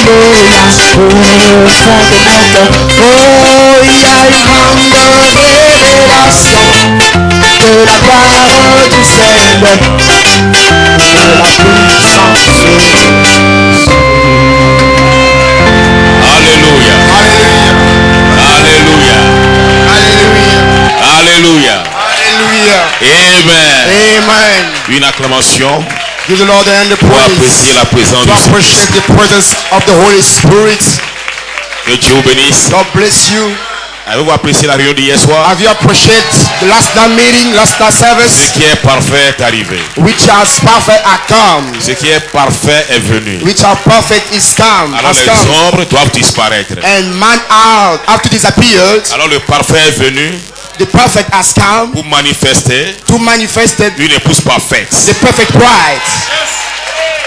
Alléluia, pour le fondement. Oh, il y a une grande révélation de la parole du Seigneur, de la puissance de Dieu. Alléluia. Alléluia. Alléluia. Alléluia. Amen. Amen. Une acclamation Give the Lord and the pour praise. apprécier la présence To du appreciate Saint-Esprit. the presence of the Holy Spirit. Que Dieu vous bénisse. God bless you. Avez-vous apprécié la réunion d'hier soir? Have you appreciated the last night meeting, last night Ce service? qui est parfait est arrivé. Which has perfect are come. Ce qui est parfait est venu. Which are perfect is come. Alors Has les come. ombres doivent disparaître. And man out after disappeared. Alors le parfait est venu The perfect has come pour manifester to manifest une épouse parfaite. the perfect bride.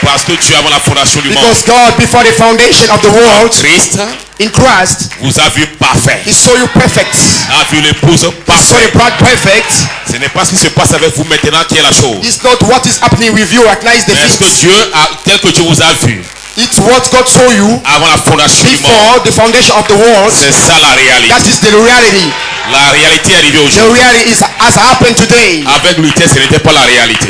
Parce que Dieu avant la fondation du monde, Because God before the foundation of the world Christ in Christ, vous a vu parfait. He saw you perfect. A vu l'épouse He saw the parfaite. bride perfect. Ce n'est pas ce qui se passe avec vous maintenant qui est la chose. It's not what is happening with you right now, it's the Mais est-ce que things. Dieu a, tel que Dieu vous a vu It's what God saw you avant la fondation du monde, before the foundation of the world. c'est ça la réalité. That is the reality. La réalité est arrivée The aujourd'hui. reality is has happened today. Avec Luther, ce n'était pas la réalité.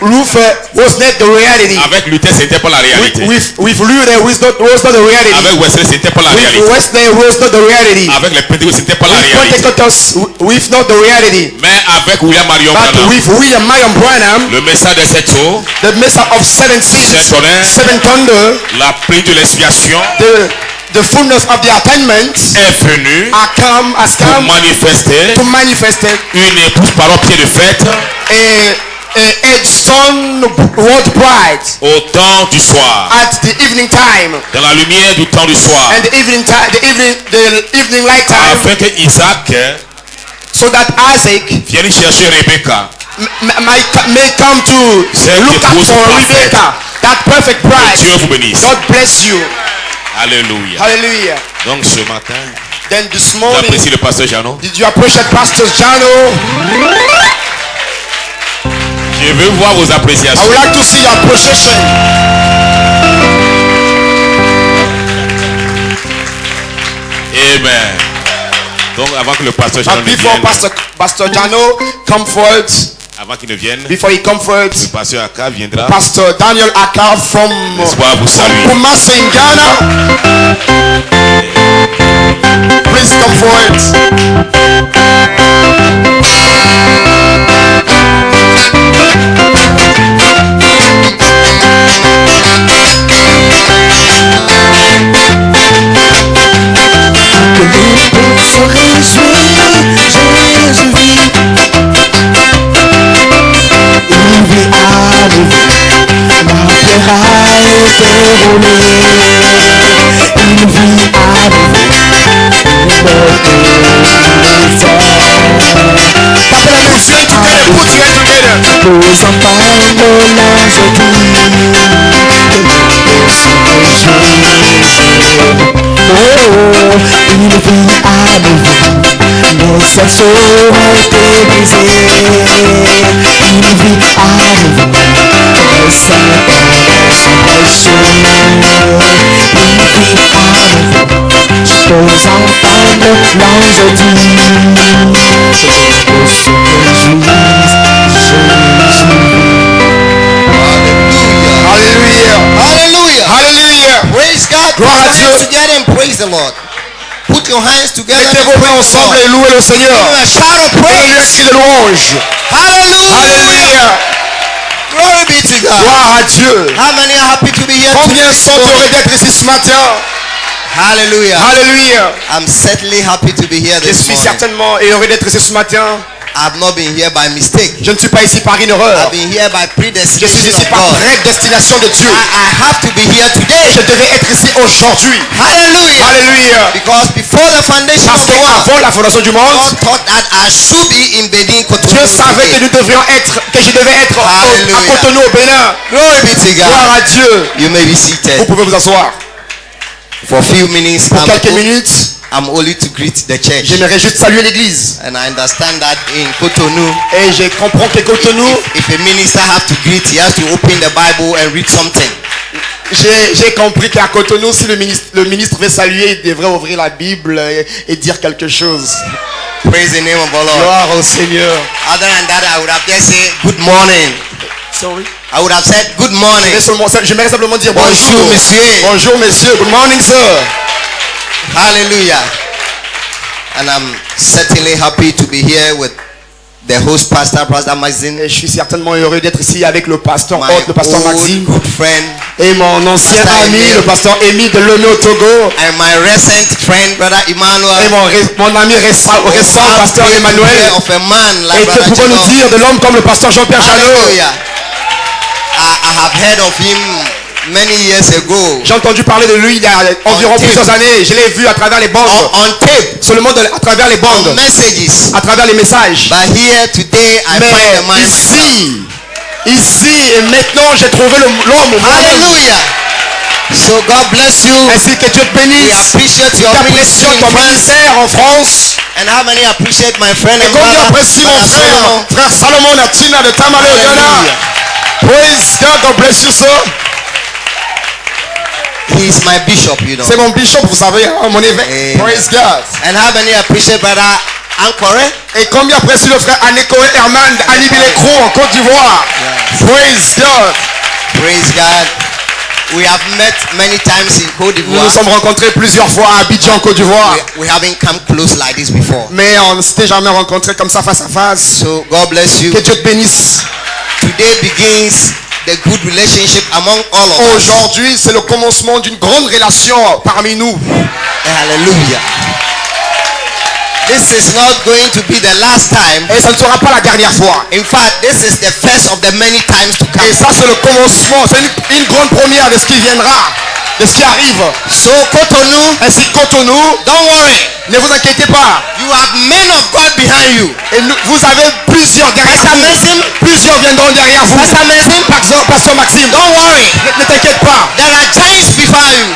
Luther was not the reality. Avec Luther, ce n'était pas la réalité. With Luther was not the reality. Avec Wesley, ce n'était pas la With réalité. Wesley was not the reality. Avec les Pentecôtes, ce n'était pas la With réalité. Pentecostals with not the reality. Mais avec William Marion But Branham, with William Marion Branham, le message de cette eau, the message of seven seas, Sept tonnerres, seven thunder, la plénitude de l'expiation the fullness of the attainment est venue has pour come manifester to manifest une épouse par pied de fête a stone world bride au temps du soir, at the evening time, dans la lumière du temps du soir, and the evening light time, afin que Isaac so that Isaac vienne chercher Rebecca, may come to Cette look out épouse for parfaite. Rebecca, that perfect que bride. Dieu vous bénisse. God bless you. Alléluia. Hallelujah. Donc ce matin, Then this morning, j'apprécie le pasteur Jeannot. did you appreciate Pastor Jano? Je veux voir vos I appréciations. would like to see your appreciation. Amen. Donc avant que le pasteur Jeannot But ne before vienne, Pastor Jano come forward, avant qu'il ne vienne, before he come forward, le pasteur Aka viendra. Pastor Daniel Aka from L'espoir vous salue. Kumasi in Ghana. Please come forward. Se réjouit, Jésus vit. Il vit à nouveau, la pierre a été roulée. Il vit à nouveau, posant par le linge il vit à nouveau, les sexes ont été brisés. Il vit à nouveau, les saints sont prêchés. Il vit à nouveau, posant par le linge Hallelujah. Hallelujah. Praise God. Put Gloire à your Dieu. hands together and praise the Lord. Put your hands together Mettez and vos mains praise the ensemble Lord. et louez le Seigneur. Give him a shout of Donnez-lui un praise. cri de louange. Hallelujah. Alléluia. Glory be to God. Gloire à Dieu. How many are happy to be here Combien today? sont heureux d'être ici ce matin? Hallelujah. Alléluia. I'm certainly happy to be here Je this suis morning. certainement heureux d'être ici ce matin. I've not been here by mistake. Je ne suis pas ici par une erreur. I've been here by Je suis predestination ici of par God. prédestination de Dieu. I have to be here today. Je devais être ici aujourd'hui. Hallelujah. Alléluia. Because before the foundation Parce of the world, qu'avant la fondation du monde, God thought that I should be in Benin, Cotonou. Dieu savait que nous devrions être, que je devais être à Alléluia. Cotonou au Bénin. Glory be to Gloire God. à Dieu. You may be Vous seated. pouvez vous asseoir. For a few minutes, Pour quelques minutes, I'm only to greet the church. j'aimerais juste saluer l'église. And I understand that in Cotonou, Et je comprends que Cotonou, if a minister have to greet, he has to open the Bible and read something. J'ai compris qu'à Cotonou, si le ministre veut saluer, il devrait ouvrir la Bible et dire quelque chose. Praise the name of the Lord. Gloire au Seigneur. Other than that, I would have just said good morning. Sorry. I would have said good morning. J'aimerais simplement dire Bonjour, bonjour. monsieur. Bonjour, messieurs. Good morning, sir. Hallelujah. And I'm certainly happy to be here with the host pastor, Pastor Maxine, Et je suis certainement heureux d'être ici avec le pasteur my hôte, le pasteur old Maxime, good friend, et mon ancien Pasteur ami, Emile. le pasteur Émile de Leno Togo, and my recent friend, Brother et Emmanuel. mon ami récent, How pasteur great to Emmanuel. hear of a man like Et que Brother pouvons-nous Chino. dire de l'homme comme le pasteur Jean-Pierre Jalot? Hallelujah. I have heard of him many years ago J'ai entendu parler de lui il y a environ tape. plusieurs années. Je l'ai vu à travers les bandes, on tape, seulement à travers les on bandes, messages. à travers les messages. But here today, I find the Mais man. ici et maintenant, j'ai trouvé l'homme. Hallelujah. So God bless you. Ainsi que Dieu te We bénisse. appreciate your ministry J'apprécie in ton France. ministère en France. And how many appreciate my friend Et and combien brother, apprécie mon Brother Solomon? frère Salomon Natina de Tamale au Ghana. Hallelujah. Praise God, God bless you, sir. He is my bishop, you know. C'est mon bishop, vous savez, hein, mon évêque. Amen. Praise God. And how many appreciate Brother Ankore? Et combien apprécie le frère Anekoe Herman d'Anibilecro en Côte d'Ivoire. Praise God. Praise God. We have met many times in Côte Nous nous d'Ivoire. sommes rencontrés plusieurs fois à Abidjan, Côte d'Ivoire. We haven't come close like this before. Mais on ne s'était jamais rencontrés comme ça face à face. So God bless you. Que Dieu te bénisse. Today begins the good relationship among all of us. Aujourd'hui, c'est le commencement d'une grande relation parmi nous. Hallelujah. This is not going to be the last time. Et ça ne sera pas la dernière fois. In fact, this is the first of the many times to come. Et ça, c'est le commencement. C'est une grande première de ce qui viendra, de ce qui arrive. So Cotonou, Ainsi, Cotonou, don't worry. ne vous inquiétez pas. You have men of God behind you. Et vous avez plusieurs derrière Pastor vous. Maxime, Plusieurs viendront derrière vous. Pastor Maxime, Pasteur Maxime, don't worry. ne t'inquiète pas. There are giants before you.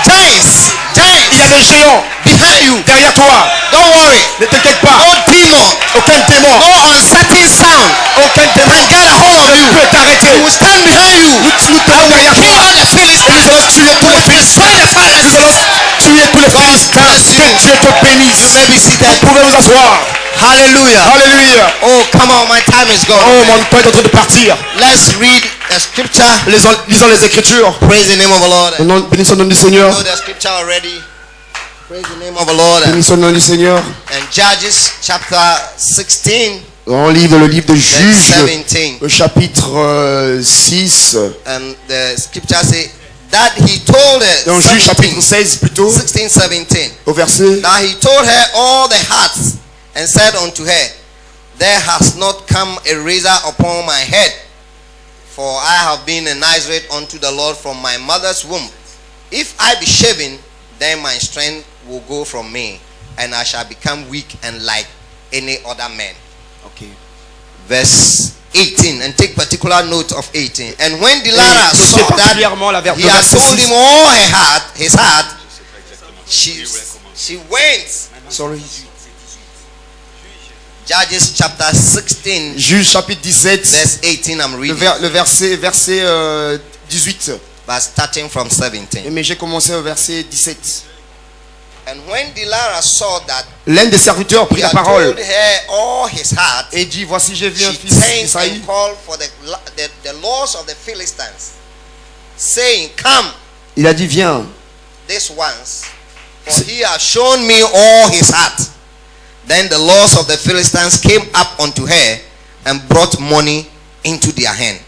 Giants, Il y a giants des géants behind you. derrière toi. Don't worry. Ne t'inquiète pas. No demon, Aucun démon, no uncertain sound aucun démon can get a hold of ne you. peut t'arrêter. We will stand behind you. Nous tenons derrière Kill toi. all the Nous Philistines. allons tuer tous les Philistins. Destroy the fathers. Nous allons tuer tous les Philistins. bless you. Que Dieu te bénisse. You may be seated. Vous pouvez vous asseoir. Hallelujah. Alléluia. Oh, come on, my time is gone. Oh, mon temps est en train de partir. Let's read the scripture. Lisons les Écritures. Praise the name of the Lord. Bénissons le nom du Seigneur. You know the scripture already. Praise the name of the Lord. Bénissons le nom du Seigneur. And Judges chapter 16, On livre le livre de verse Juges, 17. le chapitre 6. And the scripture says that he told her, Dans Juges chapitre 17, 16 plutôt, 16, 17. au verset. Now he told her all the hearts and said unto her, there has not come a razor upon my head, for I have been a Nazarite unto the Lord from my mother's womb. If I be shaven, then my strength will go from me, and I shall become weak and like any other man. Okay. Verse 18, and take particular note of 18. And when Delilah Et saw that particulièrement la he had verset told 6. him all his heart, she went. Sorry. Judges chapter 16, Juges chapitre 17, verse 18, I'm reading, le verset 18. but starting from 17. Mais j'ai commencé au verset 17. And when Delilah saw that L'un des serviteurs he prit la had parole told her all his heart, et dit, voici j'ai vu un she fils turned d'Isaïe and called for the laws of the Philistines, saying, come Il a dit, viens. this once, for he has shown me all his heart. Then the laws of the Philistines came up unto her and brought money into their hand.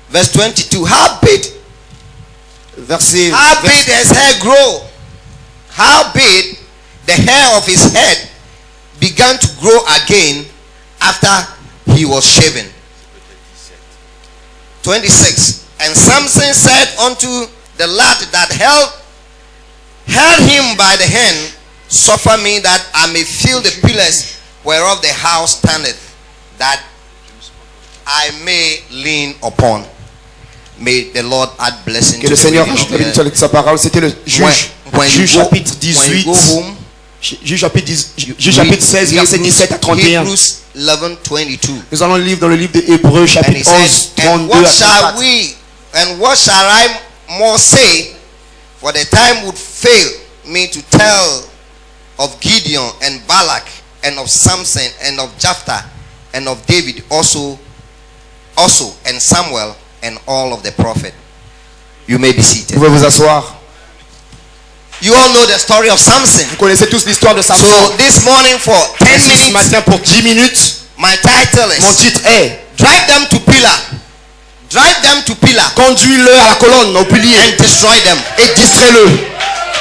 Verse 22, how bid Verset. his hair grow? How bid the hair of his head began to grow again after he was shaven. 26. And Samson said unto the lad that held him by the hand, suffer me that I may feel the pillars whereof the house standeth, that I may lean upon. May the Lord add blessing Que to le the Seigneur reading of ajoute la the- bénédiction avec sa parole. C'était le Juge. When you Juge go- chapitre when you 18. go home, Juge chapitre 16, verset 17 à 31. Hebrews 11:22. Nous allons lire dans le livre des Hébreux, And he chapitre said, 11, and 32 what à shall 34. we, and what shall I more say, for the time would fail me to tell of Gideon and Balak and of Samson and of Jephthah and of David also and Samuel and all of the prophet. You may be seated. Vous pouvez vous asseoir. You all know the story of Samson. Vous connaissez tous l'histoire de Samson. So this morning for 10 Ainsi, ce minutes, matin pour 10 minutes, my title mon is titre est Drive them to pillar. Drive them to pillar Conduis-le à la colonne, au pilier, and destroy them. et distrais-le.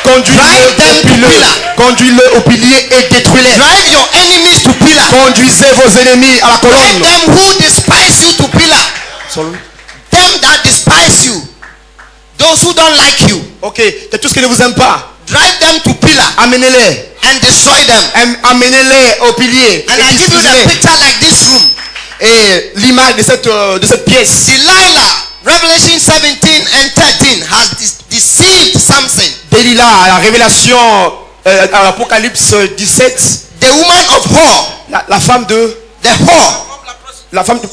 Conduis-le Drive them au to pilier. pillar. Conduis-le au pilier et détruis-les. Drive your enemies to pillar. Conduisez vos ennemis à la Drive colonne. them who despise you to pillar. Them that despise you. Those who don't like you. Ok, c'est tout ce qui ne vous aime pas. Drive them to pillar Amenez-les. and destroy them. Amenez-les au pilier. And Et I give you the détruisez-les. picture like this room. Et l'image de cette pièce. Delilah, Revelation 17 and 13 has deceived Samson. Delilah, à la révélation, à l'Apocalypse 17, The woman of whore, la femme de the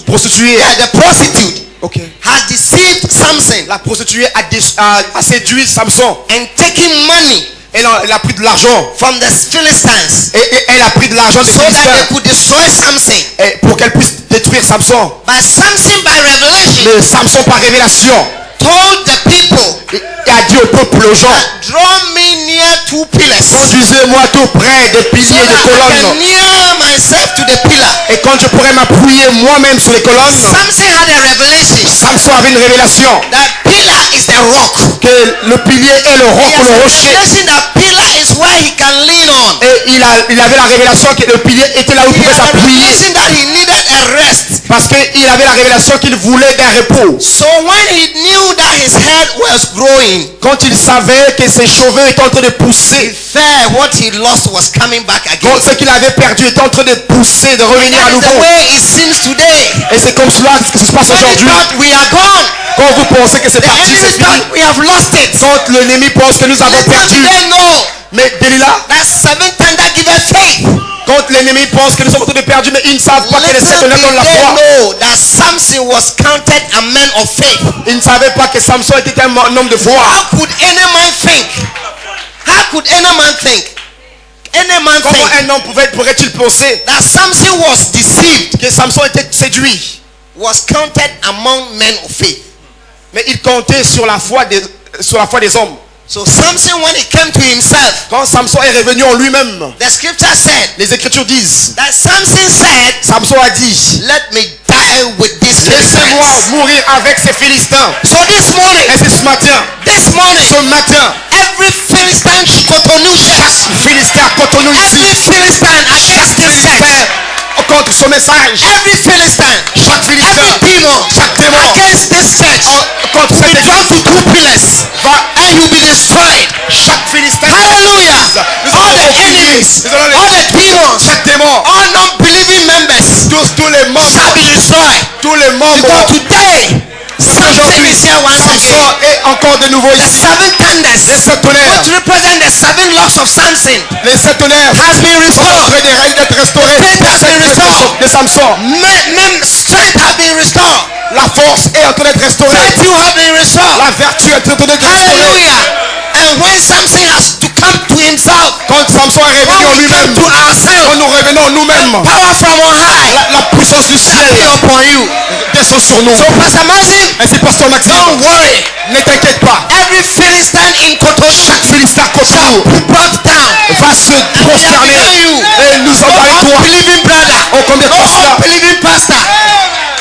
prostituée. yeah, the prostitute, Ok. has deceived Samson La prostituée a séduit Samson. and taken money Elle a pris de l'argent. from the Philistines Et elle a pris de l'argent des so that they Philistins could destroy Samson. pour qu'elle puisse détruire Samson. But Samson, by revelation, Mais Samson, par révélation, told the people, et a dit au peuple, aux gens, draw me near two pillars so conduisez-moi tout près des piliers, des that I can colonnes. near myself to the pillar. Et quand je pourrais m'appuyer moi-même sur les colonnes, Samson had a revelation Samson avait une révélation that pillar is the rock. que le pilier est le He roc, has le a rocher. revelation that pillar is where he can lean on. Et il avait la révélation que le pilier était là où il He pouvait had a s'appuyer. revelation that he needed a rest. Parce qu'il avait la révélation qu'il voulait d'un repos. So when he knew that his head was growing, Quand il savait que ses cheveux étaient en train de he pousser, feared what he lost was coming back again. quand ce qu'il avait perdu était en train de pousser, de revenir à That is nouveau. the way it seems today. Et c'est comme cela que ça se passe When we aujourd'hui. thought we are gone, Quand vous pensez que c'est the parti, enemy c'est fini. thought we have lost it. Quand l'ennemi pense que nous avons Little perdu. do they know Mais Delilah, that 7 thunder giveth faith. quand l'ennemi pense que nous sommes en train de perdre, mais ils ne savent pas que les sept Little honnêtes did donnent la they foi. know that Samson was counted a man of faith. Ils ne savaient pas que Samson était un homme de foi. How could any man think? How could any man think? Any man Comment think un homme pourrait-il penser that Samson was deceived, que Samson était séduit? was counted among men of faith? Mais il comptait sur la foi des hommes. So Samson, when he came to himself, Quand Samson est revenu en lui-même, the scripture said les Écritures disent, that Samson said, Samson a dit, "Let me die with these laissez-moi Philistines." mourir avec ces Philistins. So this morning, Et c'est ce matin, this morning, every Philistine Cotonou, chaque Philistin à Cotonou every ici, Philistine against this church, contre son message, every Philistine, chaque Philistin, every demon chaque démon, against this church, contre will cette be drawn église, to two pillars and you'll be destroyed. chaque Philistin, Hallelujah! nous All allons the enemies, all the demons, chaque démon, all non-believing members tous les membres, shall be destroyed. tous les membres, Because today, Samson is here once again. Samson est encore de nouveau The ici. 7 thunders, Les sept tonnerres, which represent the 7 locks of Samson, les sept tonnerres has been sont en restored. train d'être restaurés. The faith has been restored. De Samson, Strength has been restored. la force est en train d'être restaurée. Virtue has been restored. La vertu est en train d'être restaurée. Hallelujah. And when Samson has to come to himself, Quand Samson est revenu en when we come lui-même, to quand ourselves, nous revenons en nous-mêmes, power from on high la puissance du ciel be upon you. descend sur nous. So Pastor Maxim, Ainsi, Pasteur Maxime, don't worry. ne t'inquiète pas. Every Philistine in Cotonou Chaque Philistin shall Cotonou be brought down. va se And we are prosterner. behind you. Et nous sommes avec No toi. unbelieving brother, Oh, combien de no pasteurs, unbelieving pastor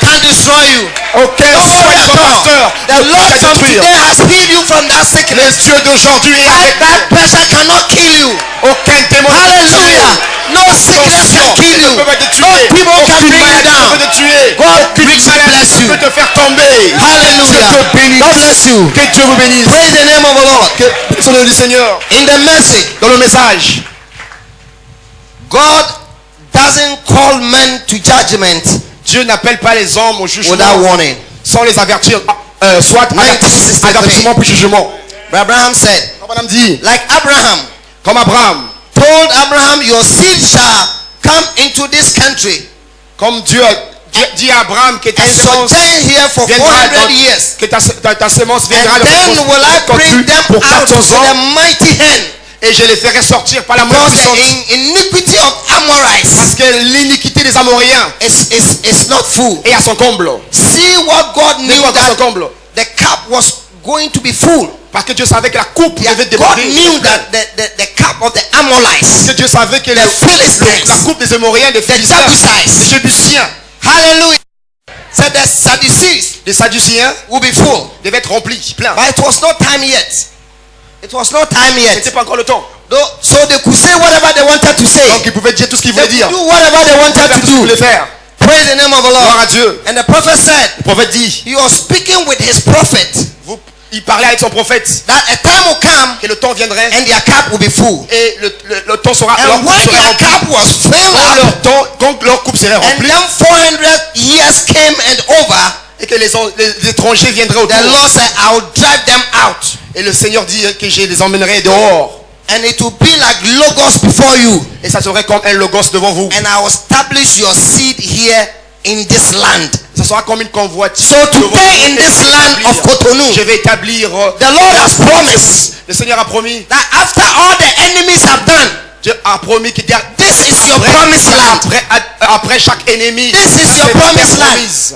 can destroy you. aucun Don't worry seul at all. pasteur The ne Lord peut from détruire. today has healed you from that Le sickness. Dieu d'aujourd'hui est High avec blood nous. pressure cannot kill you. Aucun démon ne peut te tuer. Hallelujah. No sickness can kill you. ne peut pas te tuer. No people can Aucune bring you maladie ne down. peut te tuer. God Aucune richly bless maladie you. ne peut te faire tomber. Hallelujah. Dieu te bénisse. God bless you. Que Dieu vous bénisse. Praise the name of the Lord. Que son nom du Seigneur. In the message, Dans le message, God doesn't call men to judgment Dieu n'appelle pas les hommes au jugement without warning. sans les avertir. Soit 1963. avertissement puis jugement. But Abraham said, Comme Madame dit, like Abraham comme Abraham, told Abraham, your seed shall come into this country. comme Dieu dis à Abraham que ta and sémence sojourn here for viendra 400 years. que ta sémence viendra And then will I bring them pour out 400 with ans a mighty hand. et je les ferai sortir par la main Because puissante. the iniquity of Parce Amorites que l'iniquité des Amoréens is not full. est à son comble. See what God N'est knew pas à son that comble. the cup was going to be full. Parce que Dieu savait que la coupe Yeah, devait God déborder. knew that the cup of the Amorites, Parce que Dieu savait que the Philistines, la coupe des Amoréens, des the Philistins, des Jebusites, Jébusiens, hallelujah, said the Sadducees des Sadduciens will be full. devaient être remplis, pleins. But it was not time yet. It was not time Ce yet. n'était pas encore le temps. So they could say whatever they wanted to say. Donc ils pouvaient dire tout ce qu'ils They voulaient dire. could do whatever they Ils wanted pouvaient faire to tout ce qu'ils voulaient do. faire. Praise the name of the Gloire à Lord. Dieu. And the prophet said, Le prophète dit, he was speaking with his prophet, il parlait avec son prophète, that a time will come que le temps viendrait and their cup will be full. et le temps sera leur And coupe when serait their remplie. cup was filled Quand up, leur temps, quand leur coupe serait and remplie then 400 years came and over, et que les étrangers viendraient autour, the Lord said, I will drive them out. et le Seigneur dit que je les emmènerai dehors, And it will be like logos before you. et ça serait comme un logos devant vous. And I will establish your seed here in this land. Ça sera comme une convoitise. So today in this land of Cotonou, Je vais établir. the Lord has promised Le Seigneur a promis. that after all the enemies have done, Dieu a promis que this is your promised land. après chaque ennemi, This is your c'est ta promised land. promise.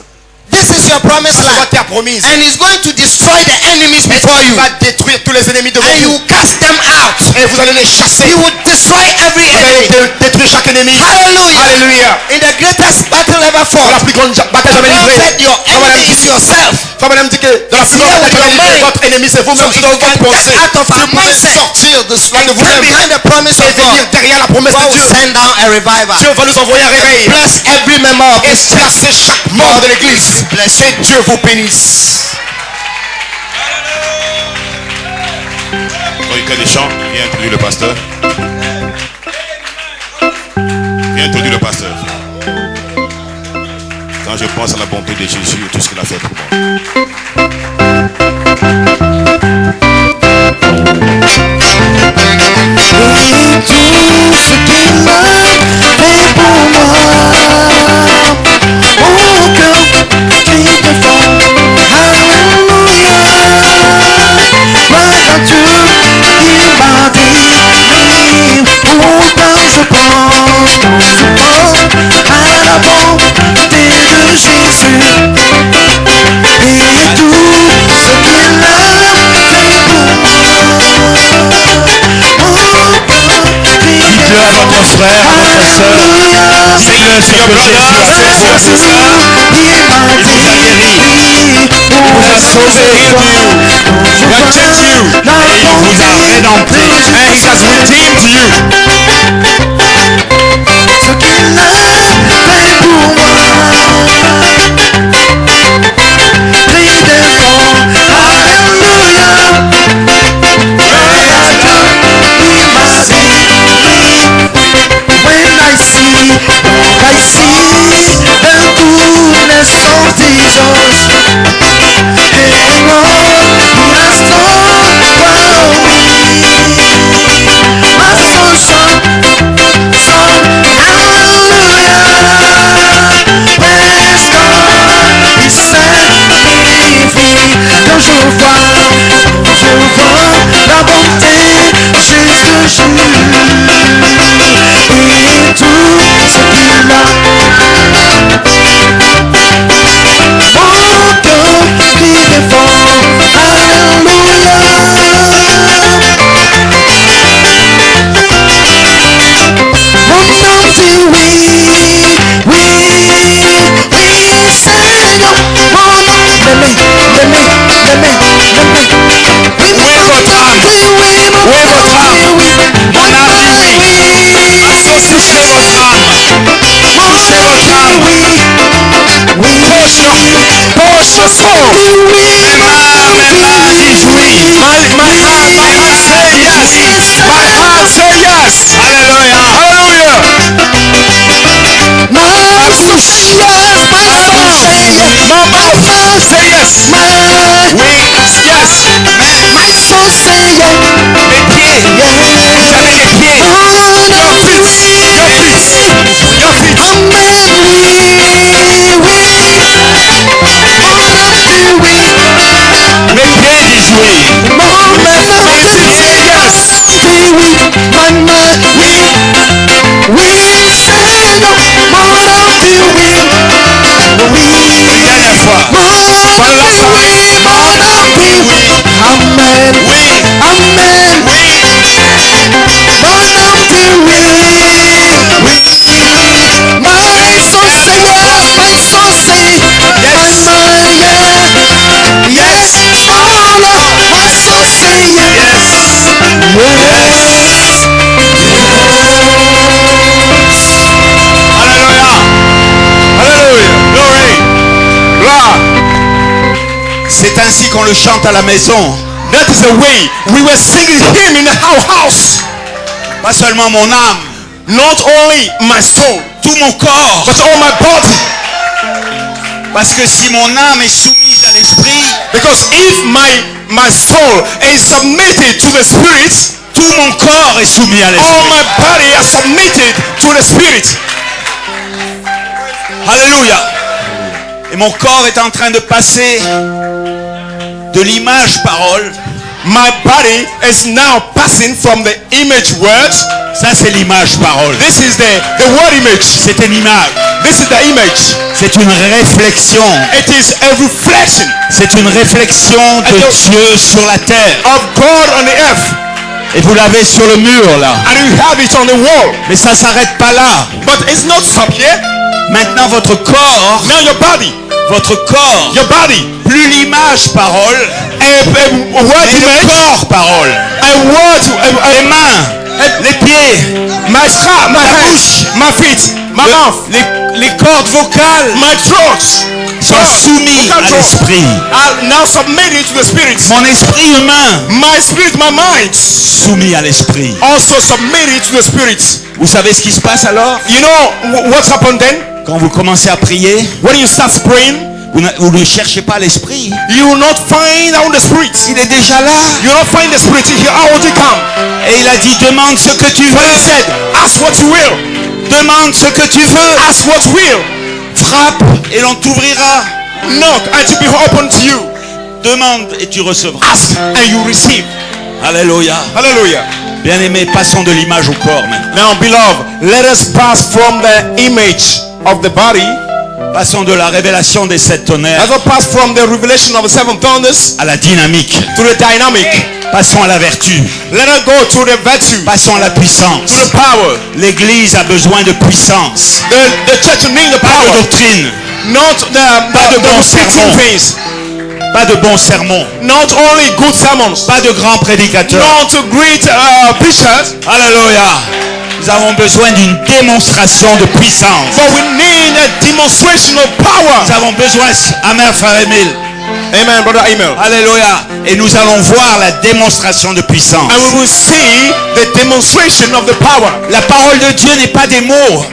This is your promised C'est land. ta promise. And he's going to destroy the enemies Et before il you. va détruire tous les ennemis devant And you vous. will cast them out. Et vous allez les chasser. He will destroy every Vous allez enemy. détruire chaque ennemi. Hallelujah. Alléluia. In the greatest battle ever Dans la fought, plus grande bataille the jamais Lord livrée. said your enemy is yourself. Frère Madame dit que dans la It's plus grande here with bataille your jamais livrée, mind. votre ennemi c'est vous-même. So C'est if dans you votre can pensée. get out of Si our vous pouvez mindset sortir de and de get vous-même behind the promise et of God, venir derrière la promesse God de will Dieu, send down a revival. Dieu va nous envoyer un réveil Bless every member of et this church. placer chaque membre de l'église. Que Dieu vous bénisse. Producteur des chants, viens introduire le pasteur. Viens introduire le pasteur. Quand je pense à la bonté de Jésus et tout ce qu'il a fait pour moi. Et tout ce qu'il m'a fait pour moi, mon cœur crie de fort, Alléluia. Gloire à Dieu, il m'a délivré, pourtant je pense à la bonté de Jésus. Et tout ce qu'il a fait pour moi, Dites-le à votre frère, à votre soeur. Dis-le ce que Jésus a fait pour vous. Il vous a guéri. Il vous a sauvé. He purchased you. Et il vous a rédempté. And he has redeemed you. Ce qu'il a fait pour moi, crie d'effort, Alléluia. When I see the goodness of Jesus, and all He has done for me, my soul sung, hallelujah. Praise God, He set me free. Quand je vois la bonté juste de Jésus et tout ce qu'il a. Mon cœur crie d'effort, Alléluia. Mon âme dit oui, Seigneur. Mon âme, l'aimé. Oui, mon âme dit oui, mon âme dit oui. Mon âme dit oui. Associez votre âme. Poussez votre âme. Push your soul. And my heart is oui. My heart say yes. My heart say yes. Hallelujah. Hallelujah. My soul say yes, my soul say yes, My mouth say yes. Oui. Yes. my soul say yes, Mes pieds. Vous avez des pieds. Your feet, Your feet. amen, oui, qu'on le chante à la maison. That is the way we were singing him in our house. Pas seulement mon âme, Not only my soul, tout mon corps. but all my body. Parce que si mon âme est soumise à l'esprit, Because if my soul is submitted to the Spirit, tout mon corps est soumis à all l'esprit. my body is submitted to the Spirit. Alléluia. Et mon corps est en train de passer de l'image parole. My body is now passing from the image word. Ça c'est l'image parole. This is the word image. C'est une image. This is the image. C'est une réflexion. It is a reflection C'est une réflexion de Dieu sur la terre. of God on the earth. Et vous l'avez sur le mur là. And you have it on the wall. Mais ça s'arrête pas là. But it's not stop here. Maintenant votre corps, Now your body, plus l'image parole, a word mais le image, corps parole. a word, Les mains, les pieds, my scalp, my la hands, bouche, my feet, my mouth, les cordes vocales my throat, sont soumis à l'esprit. are now submitted to the Spirit. Mon esprit humain My spirit, my mind, soumis à l'esprit. also submitted to the Spirit. Vous savez ce qui se passe alors? You know what's happened then? Quand vous commencez à prier, When you start praying, vous ne cherchez pas l'esprit. you will not find out the Spirit. Il est déjà là. You will not find the Spirit. He already come. Et il a dit, demande ce que tu But he veux. said, ask what you will. Demande ce que tu veux. Ask what you will. Frappe et l'on t'ouvrira. Knock and it will be open to you. Demande et tu recevras. Ask and you receive. Alléluia. Hallelujah. Bien-aimés, passons de l'image au corps maintenant. Now, beloved, let us pass from the image of the body. Passons de la révélation des 7 tonnerres Let us pass from the revelation of the seven thunders à la dynamique. to the dynamic. Passons à la vertu. Let us go to the virtue, Passons à la puissance. to the power. L'Église a besoin de puissance. The church needs the Pas de power, doctrine. not the bon repeating sermon. things, Pas de bons sermons. not only good sermons, Pas de grands prédicateurs. not great preachers, Alléluia. Nous avons besoin d'une démonstration de puissance. but we need a demonstration of power. Nous avons besoin, Amen, frère Émile. Amen, brother Emil. Alléluia. Et nous allons voir la démonstration de puissance. And we will see the demonstration of the power. La parole de Dieu n'est pas des mots.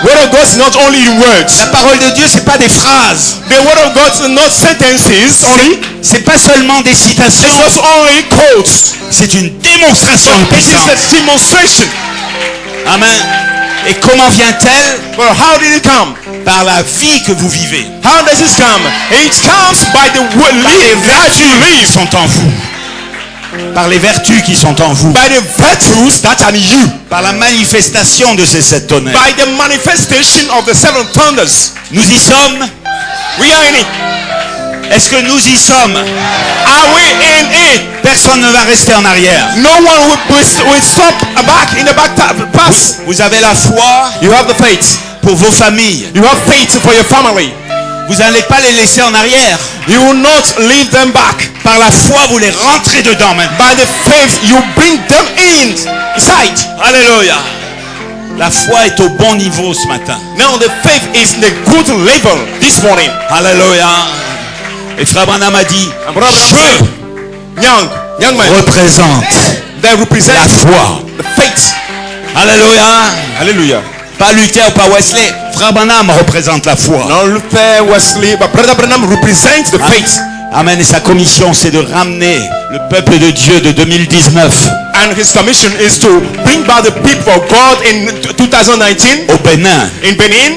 Word of God is not only in words. La parole de Dieu, c'est pas des phrases. The word of God is not sentences only. C'est pas seulement des citations. It's not only quotes. C'est une démonstration de It is puissance. a demonstration. Amen. Et comment vient-elle? But how did it come? Par la vie que vous vivez. How does it come? It comes by the Les life that you vertus qui live. sont en vous. Par les vertus qui sont en vous. By the virtues that are in you. Par la manifestation de ces 7 tonnerres. By the manifestation of the seven thunders. Nous y sommes. We are in it. Est-ce que nous y sommes? Are we in it? Personne ne va rester en arrière. No one will stop back in the back pass. Vous avez la foi You have the faith. pour vos familles. You have faith for your family. Vous n'allez pas les laisser en arrière. You will not leave them back. Par la foi, vous les rentrez dedans maintenant. By the faith, you bring them inside. Alléluia. La foi est au bon niveau ce matin. Now the faith is in the good level this morning. Alléluia. Et Frère Branham a dit, je Young man, représente they represent la foi. the faith. Alléluia. Hallelujah. Pas Luther ou pas Wesley. Frère Branham représente la foi. Not Luther, Wesley, but Brother Branham represents the faith. Amen. Et sa commission, c'est de ramener le peuple de Dieu de 2019 And his commission is to bring back the people of God in 2019 au Bénin, in Benin,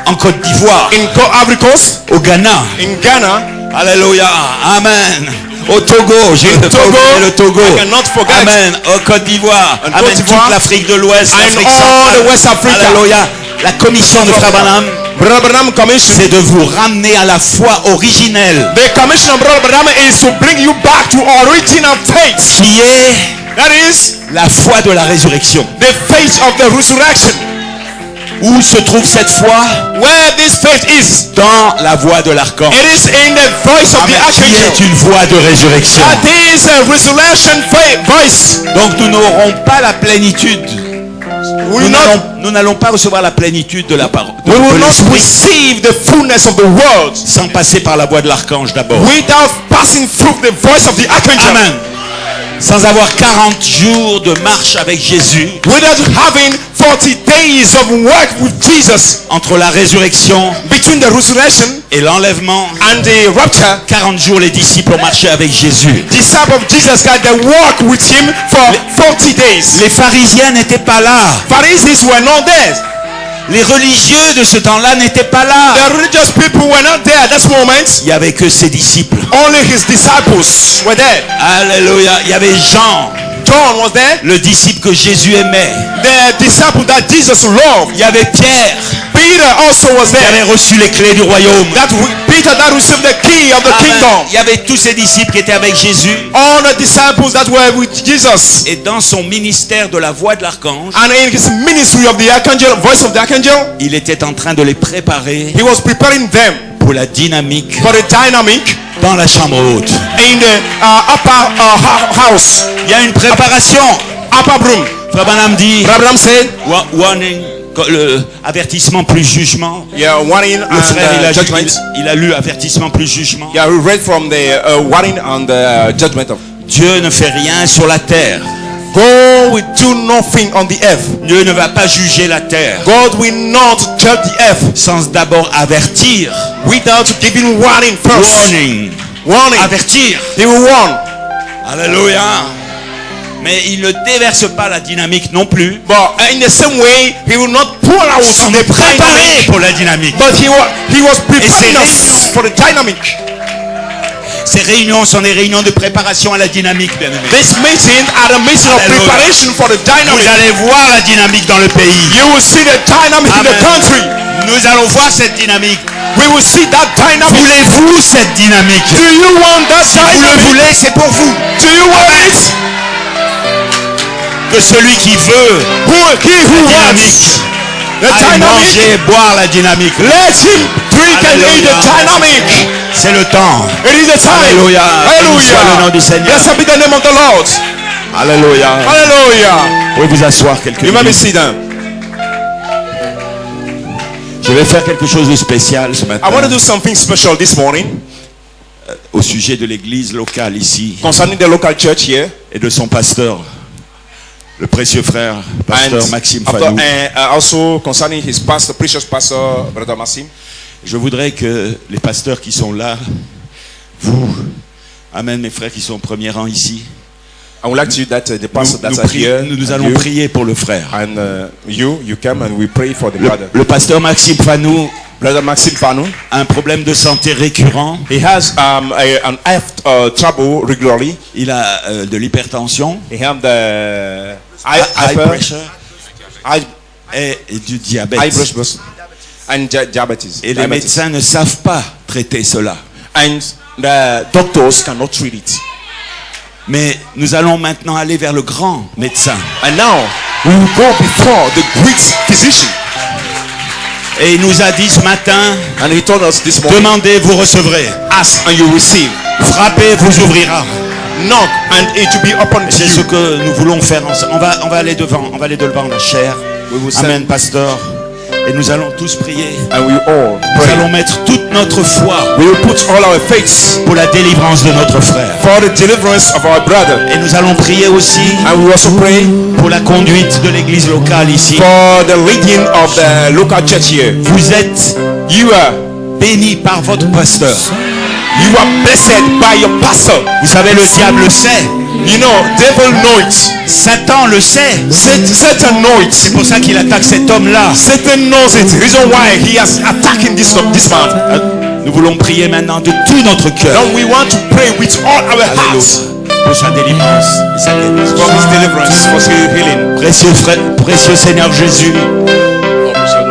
en Côte d'Ivoire, in Ivory Coast, au Ghana. in Ghana, Alléluia. Amen. Au Togo, j'ai Le Togo, le Togo. I cannot forget. Amen. Au Côte d'Ivoire. En Amen. Côte d'Ivoire. Toute l'Afrique de l'Ouest, And l'Afrique all centrale. the West Africa. Alléluia. La commission de Frère Branham, Brother Branham commission. c'est de vous ramener à la foi originelle, The commission of Brother Branham is to bring you back to original faith. qui est That is la foi de la résurrection. the faith of the resurrection. Où se trouve cette foi? Where this faith is, Dans la voix de l'archange. it is in the voice of the Amen. Qui est archangel. une voix de résurrection. That is a resurrection voice. Donc nous n'aurons pas la plénitude Nous n'allons pas recevoir la plénitude de la parole. We will not l'esprit receive the fullness of the word sans passer par la voix de l'archange d'abord. without passing through the voice of the archangel. Amen. Sans avoir 40 jours de marche avec Jésus. Without having 40 days of work with Jesus. Entre la résurrection Between the resurrection et l'enlèvement. and the rapture. 40 jours les disciples ont marché avec Jésus. Disciples of Jesus got to walk with him for 40 days. Les pharisiens n'étaient pas là. Pharisees were not there. Les religieux de ce temps-là n'étaient pas là. The religious people were not there at that moment. Il n'y avait que ses disciples. Only his disciples were there. Alléluia. Il y avait Jean, John was there. le disciple que Jésus aimait. The disciple that Jesus loved. Il y avait Pierre, Peter also was qui there. avait reçu les clés du royaume. Peter that received the key of the Amen. kingdom. Il y avait tous ces disciples qui étaient avec Jésus. All the disciples that were with Jesus. Et dans son ministère de la voix de l'archange, And in his ministry of the archangel, voice of the archangel, il était en train de les préparer he was preparing them pour la dynamique for the dynamic dans la chambre haute. in the upper house, Il y a une préparation. upper room. Frère Branham dit Abraham said, warning, le avertissement plus jugement. yeah, warning Le frère, and judgment. il a lu avertissement plus jugement. Yeah, we read from the warning and the judgment of Dieu ne fait rien sur la terre. God will do nothing on the earth. Dieu ne va pas juger la terre God will not judge the earth sans d'abord avertir. without giving warning first. Warning. Warning. Avertir. He will warn. Alléluia. Mais il ne déverse pas la dynamique non plus But in the same way, he will not pour out sans the nous préparer dynamic. pour la dynamique. But he was preparing c'est us for the dynamic. Ces réunions sont des réunions de préparation à la dynamique, bien aimé. This meeting are a meeting of Hallelujah. preparation for the Vous dynamic. allez voir la dynamique dans le pays. You will see the dynamic in the Amen. country. Nous allons voir cette dynamique. We will see that dynamic. Voulez-vous cette dynamique? Do you want that Si vous le dynamic? voulez, c'est pour vous. Do you want it? Que celui qui veut He who la wants dynamique, the aille dynamic, manger, boire la dynamique. let him drink and eat the Hallelujah. dynamic. C'est le temps. It is the time. Alléluia. Béni soit le nom du Seigneur. Blessed be the name of the Lord. Alléluia. Hallelujah. Vous pouvez vous asseoir quelques You may be minutes. seated. Je vais faire quelque chose de spécial ce matin I want to do something special this morning au sujet de l'église locale ici concerning the local church here. et de son pasteur, le précieux frère, pasteur Maxime Fanou. Also concerning his pastor, precious pastor, Brother Maxime. Je voudrais que les pasteurs qui sont là, vous, amen, mes frères qui sont au premier rang ici, I would like to that the pastor nous, that are here, nous and allons you, prier pour le frère. and you come and we pray for the brother. Le pasteur Maxime Fanou Brother Maxime Fanou, a un problème de santé récurrent. he has an health trouble regularly. Il a de l'hypertension, He have the high pressure high et du diabète. pressure, and diabetes. Et les médecins ne savent pas traiter cela. And the doctors cannot treat it. Mais nous allons maintenant aller vers le grand médecin. And now we will go before the great physician. Et il nous a dit ce matin, And he told us this morning, demandez, vous recevrez. ask and you receive. Frappez, vous ouvrira. Knock and it will be open to C'est ce you. que nous voulons faire ensemble. On va aller devant, la chair. We will stand Amen, pasteur. Et nous allons tous prier. and we all Nous pray. allons mettre toute notre foi We will put all our faith pour la délivrance de notre frère. for the deliverance of our brother. Et nous allons prier aussi And we also pray pour la conduite de l'église locale ici. for the leading of the local church here. Vous êtes You are bénis par votre pasteur. blessed by your pastor. Vous savez, le diable sait. You know, devil knows. Satan le sait. Satan knows. C'est pour ça qu'il attaque cet homme-là. Satan knows it. Reason why he has attacking this man. Nous voulons prier maintenant de tout notre cœur. Now we want to pray with all our hearts Pour sa délivrance. et sa guérison. for his deliverance, for his healing. Précieux frère, précieux Seigneur Jésus,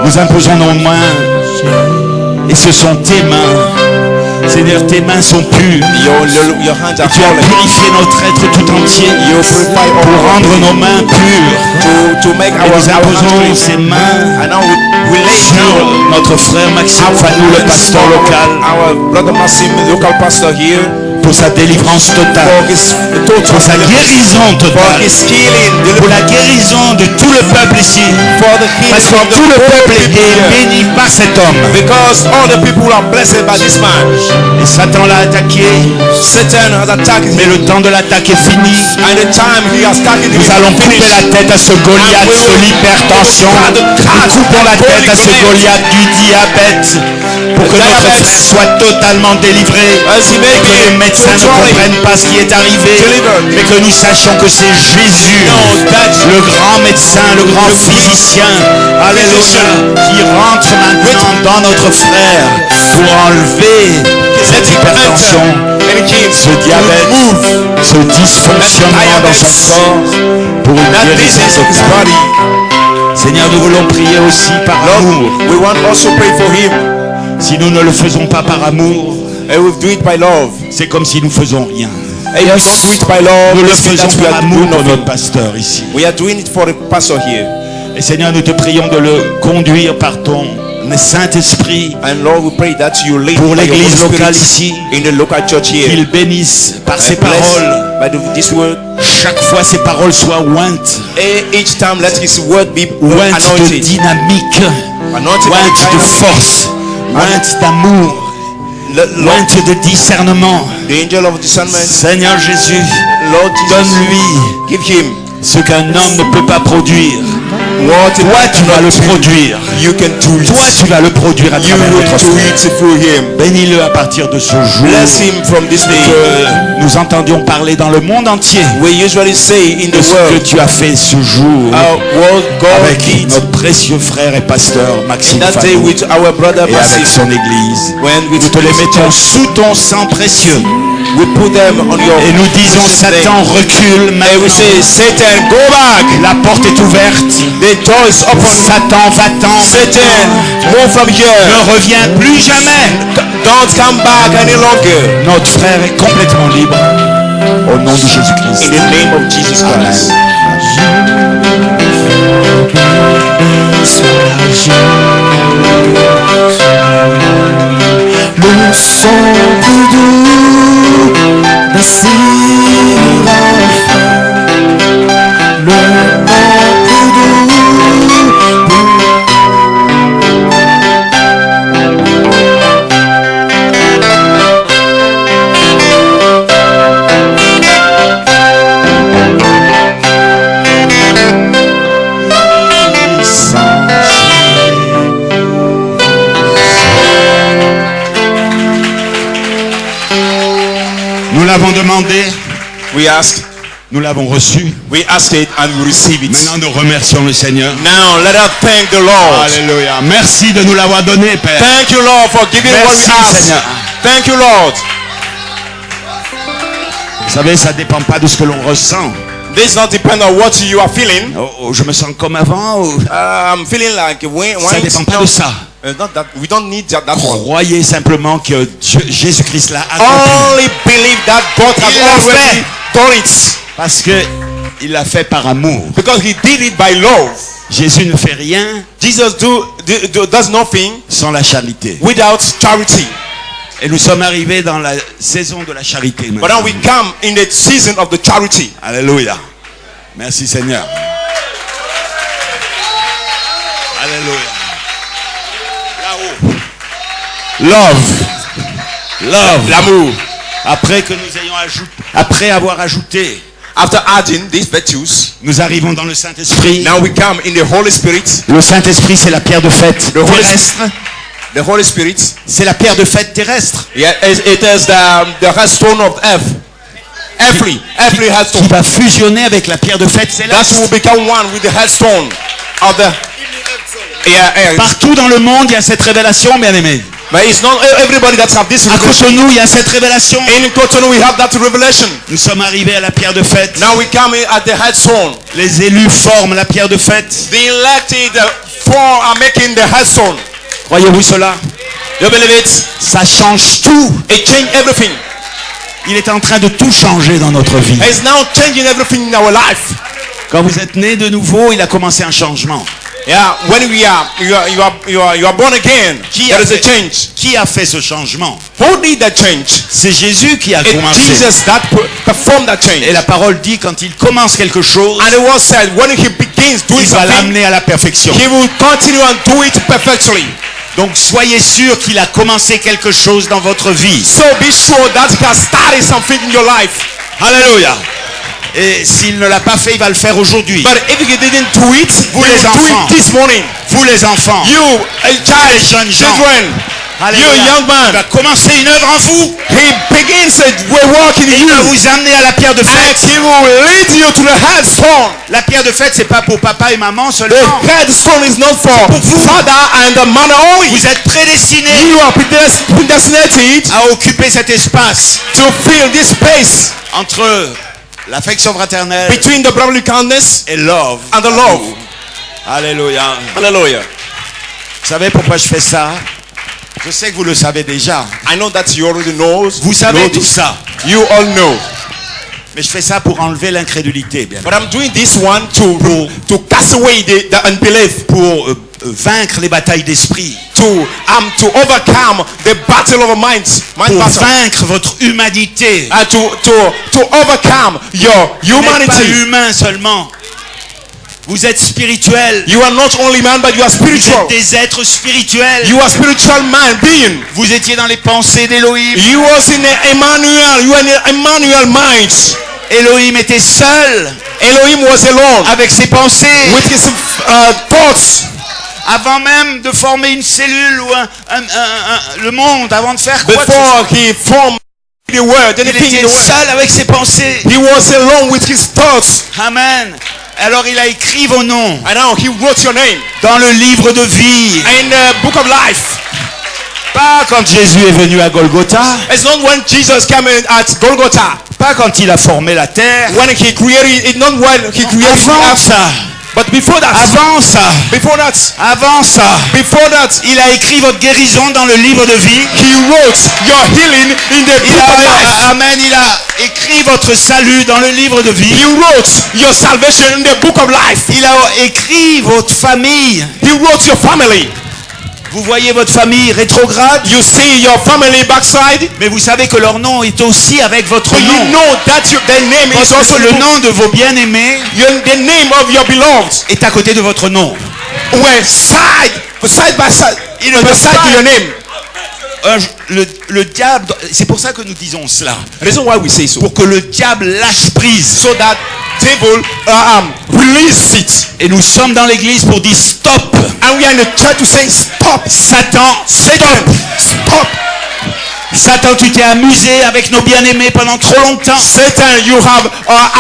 nous imposons nos mains et ce sont tes mains. Seigneur, tes mains sont pures. Your hands are Tu as falling. purifié notre être tout entier You purify pour all rendre nos mains pures. to make Et our nous imposons hands ces clean. mains And now we lay sur down notre frère Maxime our Fanou, le hands pasteur on local. our brother Maxime, the local pastor here. pour sa délivrance totale, pour sa guérison totale, pour la guérison de tout le peuple ici, parce que tout le peuple est béni par cet homme. Because all the people are blessed by this man. Et Satan l'a attaqué, Satan has attacked mais him. le temps de l'attaque est fini. And the time he has attacked him Nous allons couper la tête à ce Goliath de l'hypertension. Nous coupons la tête à ce Goliath du diabète pour que notre frère soit totalement délivré. Que les médecins ne comprennent pas ce qui est arrivé, mais que nous sachions que c'est Jésus, le grand médecin, le grand physicien, alléluia, qui rentre maintenant dans notre frère pour enlever cette hypertension, ce diabète, ce dysfonctionnement dans son corps, pour une guérison totale. Seigneur, nous voulons prier aussi par amour. We want also pray for him. Si nous ne le faisons pas par amour, And we do it by love. c'est comme si nous faisons rien. And we don't do it by love. Nous le It's faisons that we par are amour doing pour notre nothing. pasteur ici. We are doing it for the pastor here. Et Seigneur, nous te prions de le conduire par ton Saint-Esprit And Lord, we pray that you lead pour by your l'église Holy locale Spirit ici, in the local church here. qu'il bénisse par ses And bless paroles. by this word. Chaque fois ces paroles soient ointes, Each time let his word be ointes de anointed. dynamique, Anointed by ointes de dynamic. force, ointes d'amour, Lord, ointes de discernement. the angel of discernment. Seigneur Jésus, Lord Jesus, donne-lui give him ce qu'un homme ne peut pas produire. what Toi, tu vas le produire. you can do it. Toi, tu vas le produire à You travers will notre do frère. it through him. Bénis-le à partir de ce jour. Bless him from this day. Que nous entendions parler dans le monde entier We usually say in de the ce que world, tu as fait ce jour our world God avec did notre précieux frère et pasteur in Maxime that day Fadou with our brother et avec Massive. son église. When we Nous te les mettons sous ton sang précieux we put them on your et nous disons Satan recule and we maintenant. say, Satan, go back. La porte est ouverte. The door is open. Satan va-t'en. Satan, move from here. Ne reviens plus jamais. Don't come back any longer. Notre frère est complètement libre. Au nom de In Jésus-Christ. the name of Jesus Christ. Le son plus doux d'un sirène, le nom plus doux. Nous l'avons demandé, We ask, nous l'avons reçu. we ask it and we receive it. Maintenant, nous remercions le Seigneur. Now let us thank the Lord. Alléluia. Merci de nous l'avoir donné, Père. Thank you, Lord, for giving what we Merci, asked. Seigneur. Thank you, Lord. Vous savez, ça ne dépend pas de ce que l'on ressent. This not depend on what you are feeling. Je me sens comme avant. I'm feeling like when Ça ne dépend pas de ça. not that we don't need that one. Croyez simplement que Jésus-Christ l'a accompli. Only believe that God Il has l'a already fait. done it Parce que il l'a fait par amour. because He did it by love. Jésus ne fait rien Jesus does nothing sans la charité. without charity. Et nous sommes arrivés dans la saison de la charité. But maintenant. now we come in the season of the charity. Alléluia. Merci Seigneur. Alléluia. Là-haut. Love. L'amour. Après avoir ajouté, After adding these virtues, nous arrivons dans le Saint-Esprit. now we come in the Holy Spirit. Le Saint-Esprit, c'est la pierre de fête The Holy, terrestre. the Holy Spirit. C'est la pierre de fête terrestre Yeah, it is the headstone of earth. Earthly qui headstone. va fusionner avec la pierre de fête That céleste. will become one with the headstone of the. Yeah. Partout dans le monde, il y a cette révélation, bien aimé. But it's not everybody that have this À revelation. Cotonou, il y a cette révélation. In Cotonou, we have that revelation. Nous sommes arrivés à la pierre de fête. Now we come in at the headstone. Les élus forment la pierre de fête. The elected are making the headstone. Croyez-vous cela? You believe it? Ça change tout. It changed everything. Il est en train de tout changer dans notre vie. It's now changing everything in our life. Quand vous êtes né de nouveau, il a commencé un changement. Yeah, when you are born again, there is a change. Qui a fait ce changement? Who did that change? C'est Jésus qui a It's commencé. Jesus that performed that change. Et la parole dit quand il commence quelque chose, And it was said when he begins doing il va something, l'amener à la perfection. he will continue and do it perfectly. Donc soyez sûr qu'il a commencé quelque chose dans votre vie. So be sure that he has started something in your life. Alléluia. Et s'il ne l'a pas fait, il va le faire aujourd'hui. But if he didn't do it, he Vous will les do enfants. it this morning. Vous les enfants, You, a child, les jeunes gens. children, you, a young il man, va commencer une œuvre en vous. he begins a work in Il va you. vous amener à la pierre de And fête. he will lead you to the headstone. La pierre de fête, c'est pas pour papa et maman The seulement. headstone is not for father and the mother only. Vous êtes prédestinés You are predestinated à occuper cet espace to fill this space entre l'affection fraternelle between the brotherly kindness et love. and the love. Alléluia. Hallelujah. Vous savez pourquoi je fais ça? Je sais que vous le savez déjà. I know that you already know. Vous savez tout ça. You all know. Mais je fais ça pour enlever l'incrédulité, bien. But I'm doing this one to cast away the unbelief, Pour vaincre les batailles d'esprit. to overcome the battle of mind Pour battle, vaincre votre humanité. and to overcome your Vous n'êtes pas humanity. humain seulement. Vous êtes spirituel. You are not only man, but you are Vous spiritual. êtes des êtres spirituels. You are spiritual man being. Vous étiez dans les pensées d'Élohim. You was in Emmanuel. You are in Emmanuel mind. Élohim était seul Elohim was alone avec ses pensées. with his thoughts. Avant même de former une cellule ou le monde, avant de faire quoi que ce soit. Before he formed the world, Il anything in était the world, seul avec ses pensées. he was alone with his thoughts. Amen. Alors il a écrit vos noms And now he wrote your name dans le livre de vie. in the book of life. Pas quand Jésus est venu à Golgotha. It's not when Jesus came in at Golgotha. Pas quand il a formé la terre. When he created it, not when he created Avant the earth. ça. But before that, Avant ça. before that, Avant ça. before that, Il a écrit votre guérison dans le livre de vie. he wrote your healing in the Il book of life. Amen. Il a écrit votre salut dans le livre de vie. He wrote your salvation in the book of life. Il a écrit votre famille. He wrote your family. Vous voyez votre famille rétrograde, You see your family backside. mais vous savez que leur nom est aussi avec votre But you nom. know that their name is Parce also que le nom de vos bien-aimés the name of your beloved. est à côté de votre nom. Were side by side. Il ne On peut the side pas- to your name. Le diable, c'est pour ça que nous disons cela. Reason why we say so. Pour que le diable lâche prise. So that devil release it. Et nous sommes dans l'église pour dire stop. And we are in the church to say stop. Satan, Satan, stop. Satan, tu t'es amusé avec nos bien-aimés pendant trop longtemps. Satan, you have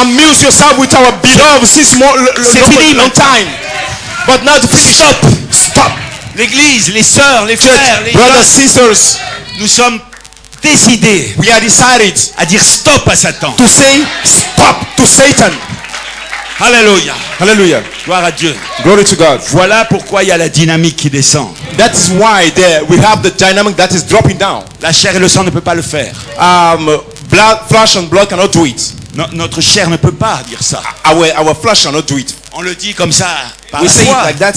amused yourself with our beloved since C'est fini long time. But now to finish. Stop. Stop. L'église, les sœurs, les frères, les Brothers, gars, sisters, nous sommes décidés we are decided à dire stop à Satan. to say stop to Satan. Alléluia. Hallelujah. Gloire à Dieu. Glory to God. Voilà pourquoi il y a la dynamique qui descend. That is why we have the dynamic that is dropping down. La chair et le sang ne peuvent pas le faire. Flesh and blood cannot do it. Notre chair ne peut pas dire ça. Our flesh cannot do it. On le dit comme ça par We la say it foi. like that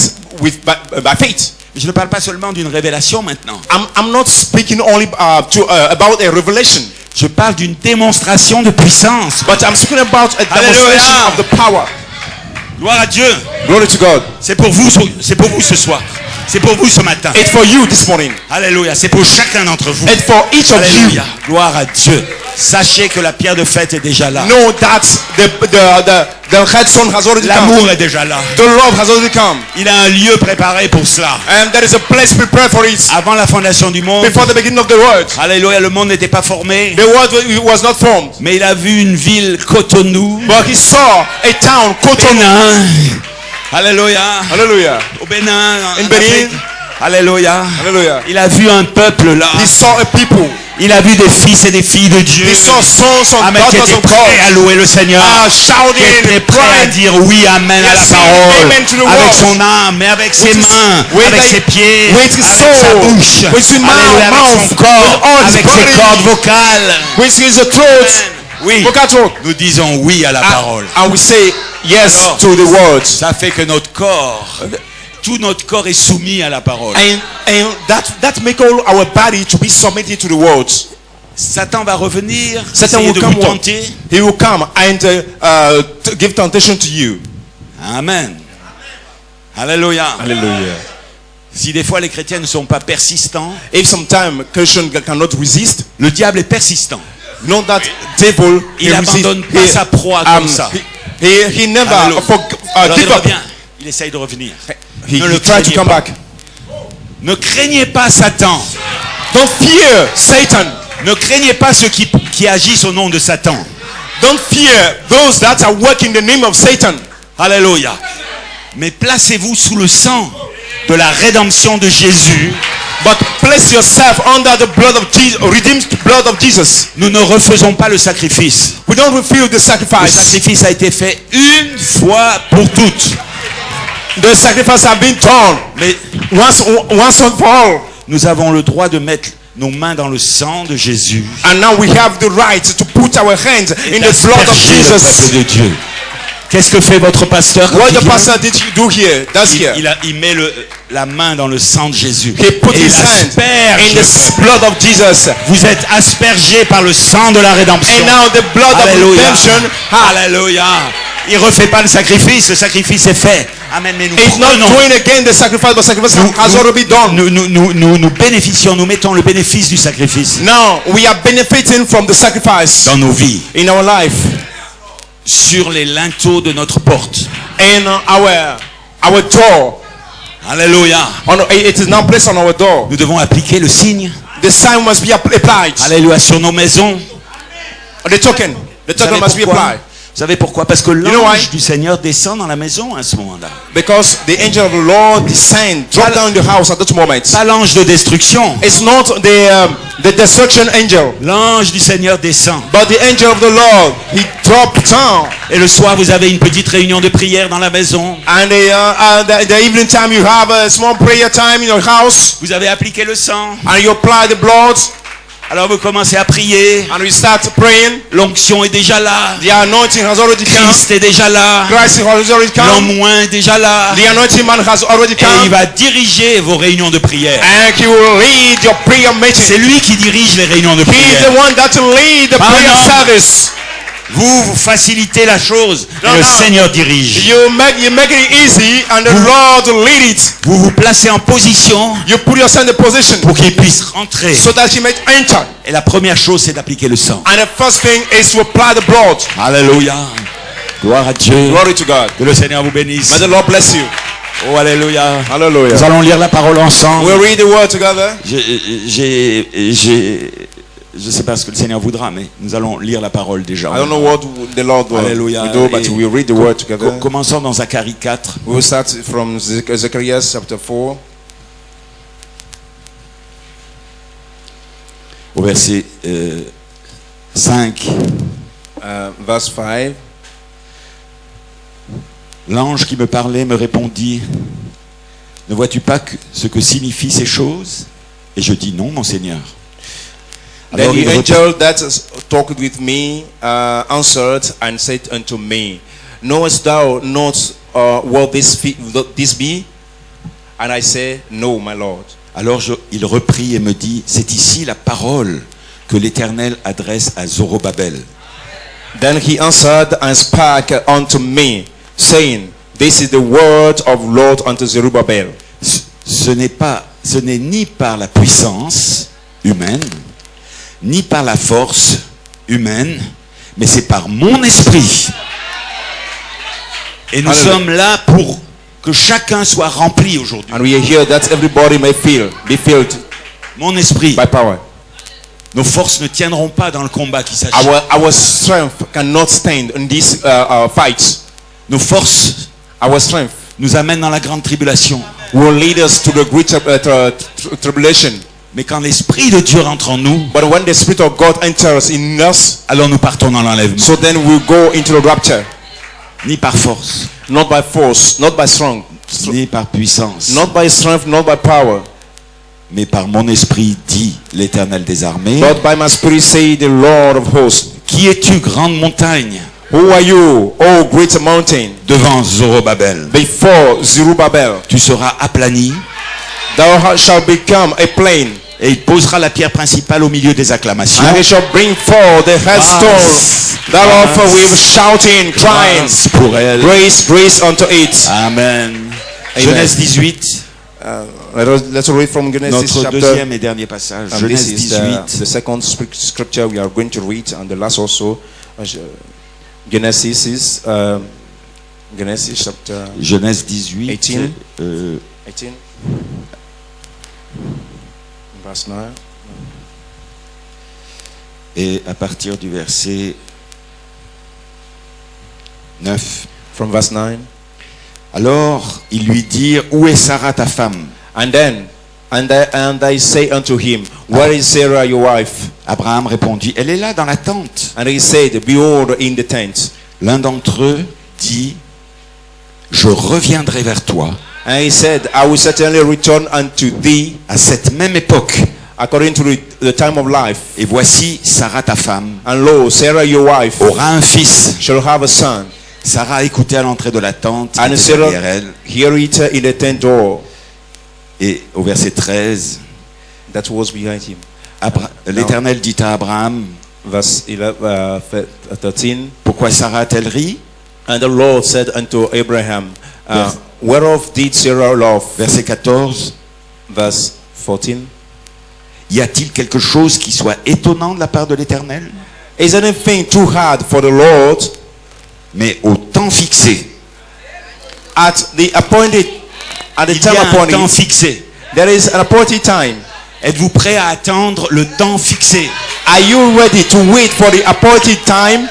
by faith. Je ne parle pas seulement d'une révélation maintenant. I'm not speaking only about a revelation, Je parle d'une démonstration de puissance. but I'm speaking about a demonstration Hallelujah. of the power. Gloire à Dieu. Glory to God. C'est pour vous ce soir. C'est pour vous ce matin. It's for you this morning. Alléluia. C'est pour chacun d'entre vous. It's for each of you. Alléluia. Gloire à Dieu. Sachez que la pierre de fête est déjà là. Know that the headstone has already come. L'amour est déjà là. The love has already come. Il a un lieu préparé pour cela. And there is a place prepared for it. Avant la fondation du monde, Before the beginning of the world. alléluia, le monde n'était pas formé. The world was not formed. Mais il a vu une ville Cotonou, But he saw a town, Cotonou. Bénin. Alléluia. Hallelujah. Au Bénin. en In Benin. Afrique. Alléluia. Hallelujah. Il a vu un peuple là. He saw a people. Il a vu des fils et des filles de Dieu. He saw sons and Amen, qui daughters étaient of prêts à God. louer le Seigneur. Qui Shouting, étaient prêts à crying. dire oui, amen à la Yes, parole. amen to the Avec word. son âme, mais avec ses his- mains, with avec his- ses pieds, with his avec sa soul, bouche, with his Alléluia, avec son mouth, corps, with all his avec ses body. cordes vocales. With his throat. Oui, Vocal throat. nous disons oui à la parole. And we say yes Alors, to the word. Ça fait que notre corps tout notre corps est soumis à la parole. And that make all our body to be submitted to the word. Satan va revenir, Satan essayer will de come. vous tenter. He will come and give temptation to you. Amen. Alléluia. Hallelujah. Si des fois les chrétiens ne sont pas persistants, If sometimes Christian cannot resist, le diable est persistant. know that devil Il n'abandonne pas sa proie comme ça. He never Alléluia. Alors il give up. revient, il essaye de revenir. He Ne le try to craignez come pas. back. Ne craignez pas Satan. Don't fear Satan. Ne craignez pas ceux qui agissent au nom de Satan. Don't fear those that are working in the name of Satan. Alléluia. Mais placez-vous sous le sang de la rédemption de Jésus. But place yourself under the blood of Jesus, redeemed blood of Jesus. Nous ne refaisons pas le sacrifice. We don't refuse the Le sacrifice. sacrifice a été fait une fois pour toutes. The sacrifice have been done Mais once and for all. nous avons le droit de mettre nos mains dans le sang de Jésus And now we have the right to put our hands et in the blood of d'asperger le Jesus. peuple de Dieu. Qu'est-ce que fait votre pasteur quand What il the vient? pastor did you do here? That's here. Il met la main dans le sang de Jésus. He put Et il his hand asperge. in the blood of Jesus. Vous êtes aspergés par le sang de la rédemption. And now the blood of Alléluia. redemption. Alléluia. Il refait pas le sacrifice est fait. Amen. Mais nous It's not prenons, doing again the sacrifice, but sacrifice has already been done. nous bénéficions, nous mettons le bénéfice du sacrifice Now we are benefiting from the sacrifice dans nos vies, in our life. sur les linteaux de notre porte. In our door. Alléluia. It is now placed on our door. Nous devons appliquer le signe. The sign must be applied. Alléluia. Sur nos maisons. The token. The Vous savez token must be pourquoi? applied. Vous savez pourquoi? Parce que know why? l'ange du Seigneur descend dans la maison à ce moment-là. Because the angel of the Lord descend, drop down in the house at that moment. Pas l'ange de destruction. It's not the destruction angel, L'ange du Seigneur descend. but the angel of the Lord. He dropped down. Et le soir, vous avez une petite réunion de prière dans la maison. And the evening time, you have a small prayer time in your house, Vous avez appliqué le sang. and you apply the blood, Alors vous commencez à prier. and we start praying. L'onction est déjà là. The anointing has already come. Christ est déjà là. Christ has already come. L'homme moins est déjà là. The anointing man has already Et come. il va diriger vos réunions de prière. And he will lead your prayer C'est meeting. lui qui dirige les réunions de He is prière. the one that will lead the Pas prayer un homme. service. Vous facilitez la chose. Non, Le non. Seigneur dirige. You make it easy, and the Lord will lead it. Vous vous placez en position You put yourself in the position pour qu'il puisse rentrer. so that He may enter. Et la première chose, c'est d'appliquer le sang. And the first thing is to apply the blood. Alléluia. Gloire à Dieu. Glory to God. Que le Seigneur vous bénisse. May the Lord bless you. Oh, alléluia. Nous Hallelujah. allons lire la parole ensemble. We'll read the word together. Je ne sais pas ce que le Seigneur voudra, mais nous allons lire la parole déjà. I don't know what the Lord will Alléluia. do, but Et we'll read the word together. Commençons dans Zacharie 4. We'll start from Zechariah chapter 4, Au verset 5. verse 5. L'ange qui me parlait me répondit, ne vois-tu pas ce que signifient ces choses? Et je dis non, mon Seigneur. Then Alors, the il répond- angel that talked with me answered and said unto me, knowest thou not what this be? And I say, no, my Lord. Alors il reprit et me dit, c'est ici la parole que l'Éternel adresse à Zorobabel. Then he answered and spake unto me, saying, this is the word of Lord unto Zerubbabel. Ce n'est ni par la puissance humaine, ni par la force humaine, mais c'est par mon esprit. Et nous Alléluia. sommes là pour que chacun soit rempli aujourd'hui. And we are here that everybody may be filled Mon esprit. by power. Nos forces ne tiendront pas dans le combat qui s'achève. Our strength cannot stand in this fight. Nos forces Our strength nous amènent dans la grande tribulation. will lead us to the great tribulation. Mais quand l'Esprit de Dieu rentre en nous, But when the Spirit of God enters in us, alors nous partons dans l'enlèvement. so then we go into the rapture. Ni par force, Not by force, not by strength, ni par puissance, not by strength, not by power, mais par mon esprit, dit l'Éternel des armées. but by my spirit, say the Lord of hosts. Qui es-tu, grande montagne? Who are you, oh great mountain? Devant Zorobabel, Before Zerubbabel, tu seras aplani thou shalt become a plain, et il posera la pierre principale au milieu des acclamations. and he shall bring forth the headstone thereof with shouting, crying, Grâce pour elle. grace, grace unto it. Amen. Genèse 18, Let's read from Genesis notre chapter. deuxième et dernier passage. And Genèse this is 18. the second scripture we are going to read, and the last also. Genesis is Genesis chapter Genèse 18. 18. euh, 18, verse 9. et à partir du verset 9. From verse 9. Alors ils lui dirent, où est Sarah ta femme? And then, and I say unto him, where is Sarah your wife? Abraham répondit, elle est là dans la tente. And he said, behold, in the tent. L'un d'entre eux dit, je reviendrai vers toi And he said, I will certainly return unto thee à cette même époque. according to the time of life. Et voici, Sarah ta femme And lo, Sarah your wife aura un fils. shall have a son. Sarah écoutait à l'entrée de la tente, qui And était Sarah derrière elle. hear it in the tent door Et au verset 13, that was behind him. l'Éternel dit à Abraham, Verse 13. pourquoi Sarah a-t-elle ri? And the Lord said unto Abraham, whereof did Sarah love? Verset 14, Verse 14. y a-t-il quelque chose qui soit étonnant de la part de l'Éternel? Is anything too hard for the Lord? Mais au temps fixé, At the il y time a un temps appointed, fixé. there is an appointed time. Êtes-vous prêt à attendre le temps fixé? Are you ready to wait for the appointed time?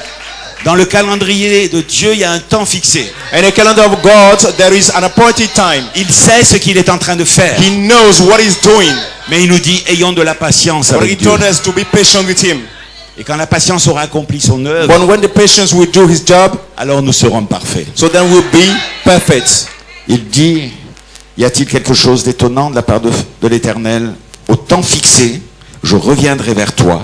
Dans le calendrier de Dieu, il y a un temps fixé. In the calendar of God, there is an appointed time. Il sait ce qu'il est en train de faire. He knows what he's doing. Mais il nous dit, ayons de la patience But he avec Dieu. told us to be patient with him. Et quand la patience aura accompli son œuvre, But when the patience will do his job, alors nous serons parfaits. so then we'll be perfect. Il dit, y a-t-il quelque chose d'étonnant de la part de l'Éternel? Au temps fixé, je reviendrai vers toi.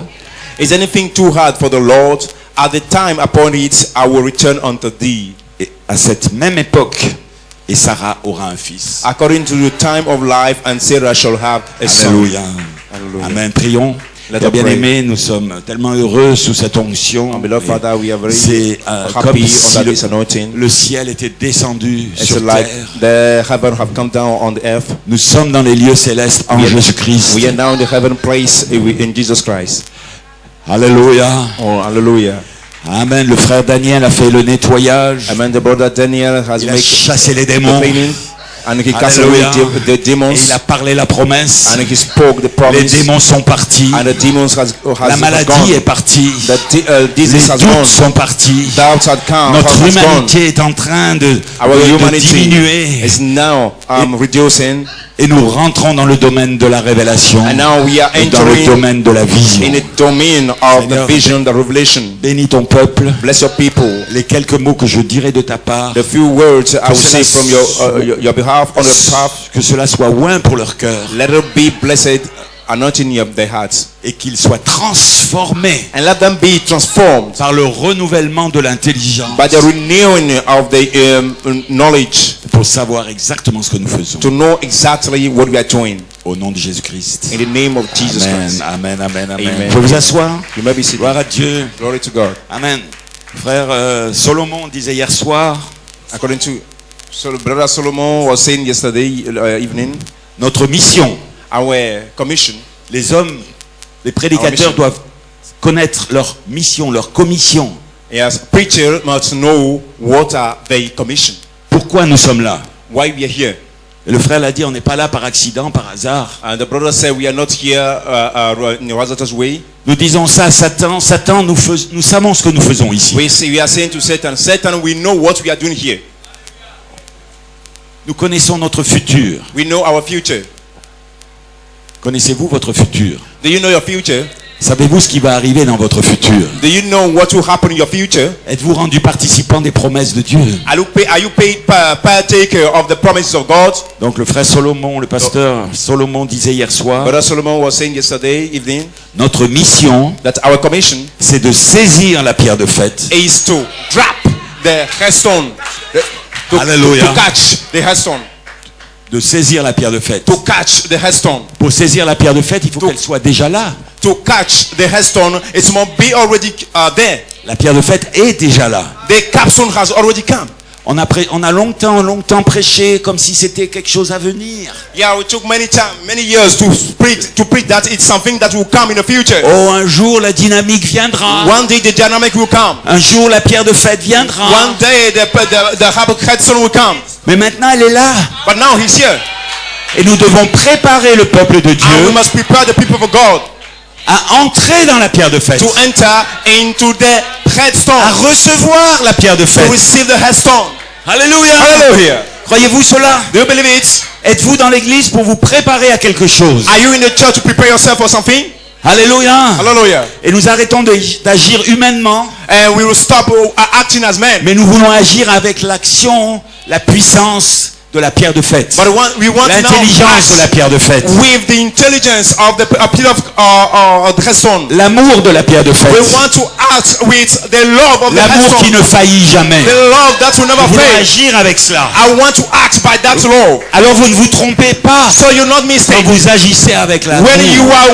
Is anything too hard for the Lord? At the time appointed, I will return unto thee. Et à cette même époque, et Sarah aura un fils. According to the time of life, and Sarah shall have a son. Alléluia. Hallelujah. Amen. Prions. Let Père us pray. bien-aimé, nous sommes tellement heureux sous cette onction. Beloved Father, we are very C'est comme happy si under this anointing. le ciel était descendu It's sur like terre. the heaven have come down on the earth. Nous sommes dans les lieux célestes en Jésus-Christ. We are now in the heaven place in Jesus Christ. Alléluia. Oh, hallelujah. Amen. Le frère Daniel a fait le nettoyage. Amen. The brother Daniel has Il a made chassé les the démons. cleaning, and he cast away Alléluia. the Et demons, il a parlé la promesse. and he spoke the Les promise, démons sont partis. and the demons has La maladie est gone. partie. The disease Les has doutes gone. sont partis. Doubts had come. Notre has gone. humanité est en train de Humanity diminuer. is now reducing, Et nous rentrons dans le domaine de la révélation. and now we are Et dans le entering domaine de la vision. in the domain of the Seigneur, vision, the revelation. Bénis ton peuple. Bless your people. Les quelques mots que je dirai de ta part, The few words I will cela say from your behalf, on your behalf, que cela soit oint pour leur cœur let it be blessed, anointing of their hearts, et qu'ils soient transformés and let them be transformed par le renouvellement de l'intelligence by the renewing of the knowledge pour savoir exactement ce que nous faisons. to know exactly what we are doing. Au nom de Jésus-Christ. In the name of Jesus Amen, Christ. amen, amen, amen. Amen. Vous pouvez vous asseoir. You may be seated. Gloire à Dieu. Glory to God. Amen. Frère Solomon disait hier soir, According to Brother Solomon was saying yesterday evening, notre mission, our commission, les hommes, les prédicateurs doivent connaître leur mission, leur commission. as preacher must know what are their commission. Pourquoi nous sommes là? Why we are here. Et le frère l'a dit, on n'est pas là par accident, par hasard. And the brother said we are not here in a hazardous way. Nous disons ça à Satan. Satan, nous savons ce que nous faisons ici. We are saying to Satan, Satan, we know what we are doing here. Nous connaissons notre futur. We know our future. Connaissez-vous votre futur? Do you know your future? Savez-vous ce qui va arriver dans votre futur? Do you know what will happen in your future? Êtes-vous rendu participant des promesses de Dieu? Are you partaker of the promises of God? Donc le frère Solomon, le pasteur Solomon disait hier soir, Brother Solomon was saying yesterday evening notre mission, that our commission c'est de saisir la pierre de fête. is to drop the headstone, Hallelujah. to catch the headstone, De saisir la pierre de fête. to catch the headstone. Pour saisir la pierre de fête, il faut qu'elle soit déjà là. To catch the headstone, it must be already there. La pierre de fête est déjà là. The capstone has already come. On a longtemps prêché comme si c'était quelque chose à venir. Yeah, we took many years to preach that it's something that will come in the future. Oh, un jour la dynamique viendra. One day the dynamic will come. Un jour la pierre de fête viendra. One day the headstone will come. Mais maintenant elle est là. But now he's here. Et nous devons préparer le peuple de And we Dieu must prepare the people of God à entrer dans la pierre de fête. to enter into the headstone, À recevoir la pierre de to fête. receive the headstone. Alléluia. Hallelujah. Croyez-vous cela? Do you believe it? Êtes-vous dans l'église pour vous préparer à quelque chose? Are you in the church to prepare yourself for something? Alléluia. Hallelujah. Et nous arrêtons d'agir humainement, And we will stop acting as men. mais nous voulons agir avec l'action, la puissance de la pierre de fête. But we want to now L'intelligence de la act pierre de fête. with the intelligence of the pillar of the headstone. L'amour de la pierre de We fête. want to act with the love of the L'amour qui headstone. ne faillit jamais. The love that will never Nous voulons fail. agir avec cela. I want to act by that love. Alors vous ne vous trompez pas So you're not quand mistaken. vous agissez avec l'amour. When you are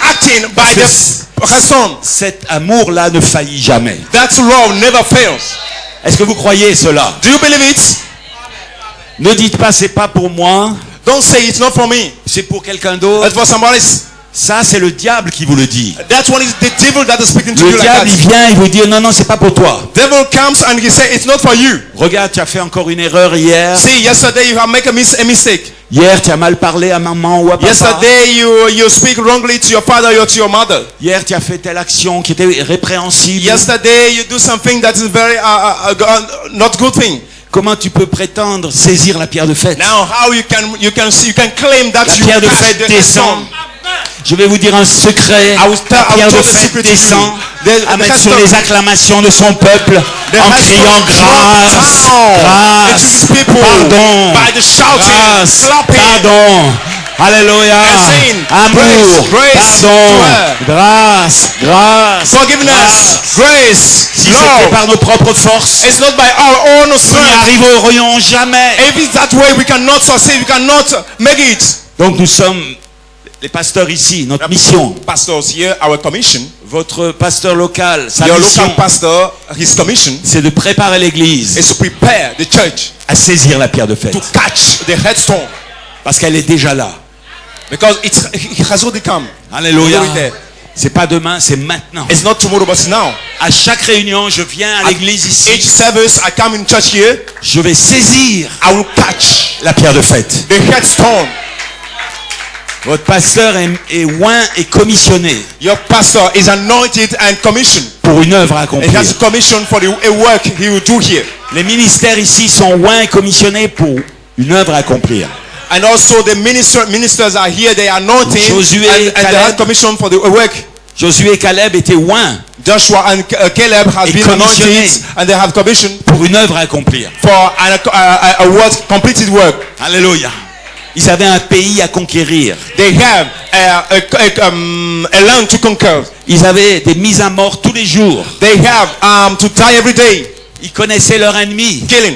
acting by the headstone, Cet amour-là ne faillit jamais. that love never fails. Est-ce que vous croyez cela? Do you believe it? Ne dites pas c'est pas pour moi, Don't say it's not for me. c'est pour quelqu'un d'autre. It's for somebody else. Ça c'est le diable qui vous le dit. That one is the devil that is speaking to Le you like diable il that. vient, il vous dit non c'est pas pour toi. Devil comes and he says it's not for you. Regarde, tu as fait encore une erreur hier. See, yesterday you have made a mistake. Hier tu as mal parlé à maman ou à papa. Yesterday you speak wrongly to your father or to your mother. Hier tu as fait telle action qui était répréhensible. Yesterday you do something that is very not good thing. Comment tu peux prétendre saisir la pierre de fête? Now how you can claim that La you pierre de catch fête the descend. headstone. Je vais vous dire un secret. I will La pierre tell de the fête secret to descend you. à The mettre sur headstone- les acclamations de son peuple The en headstone criant drops grâce, down into his grâce, people pardon, by the shouting, grâce, clapping, pardon. Alléluia. and saying, Amour, grace pardon, to her. grâce, grâce, forgiveness, grace, Si c'était love. par nos propres forces, It's not by our own nous n'y strength. arriverions jamais. If it's that way, we cannot succeed. We cannot make it. Donc nous sommes les pasteurs ici, notre mission. Pastors here, our commission. Votre pasteur local, sa Your mission, local pastor, his commission c'est de préparer l'église is to prepare the church à saisir la pierre de fête. to catch the headstone Parce qu'elle est déjà là. because it has already come. Alléluia. Already there. C'est pas demain, c'est maintenant. It's not tomorrow, but it's now. À chaque réunion, je viens à l'église Each ici, service, I come in church here. je vais saisir I will catch la pierre de fête. the headstone. Votre pasteur est oint et commissionné Your pastor is anointed and commissioned. pour une œuvre à He accomplir. has a commission for a work he will do here. Les ministères ici sont oints et commissionnés pour une œuvre à accomplir. And also the ministers are here. They are anointed Josué, and they Caleb. have commission for the work. Josué et Caleb étaient oints Joshua and Caleb has Et been commissionné. anointed and they have commission pour une œuvre à accomplir. for a work, completed work. Alléluia. Ils avaient un pays à conquérir. They have a land to conquer. Ils avaient des mises à mort tous les jours. They have to die every day, Ils connaissaient leur ennemi killing.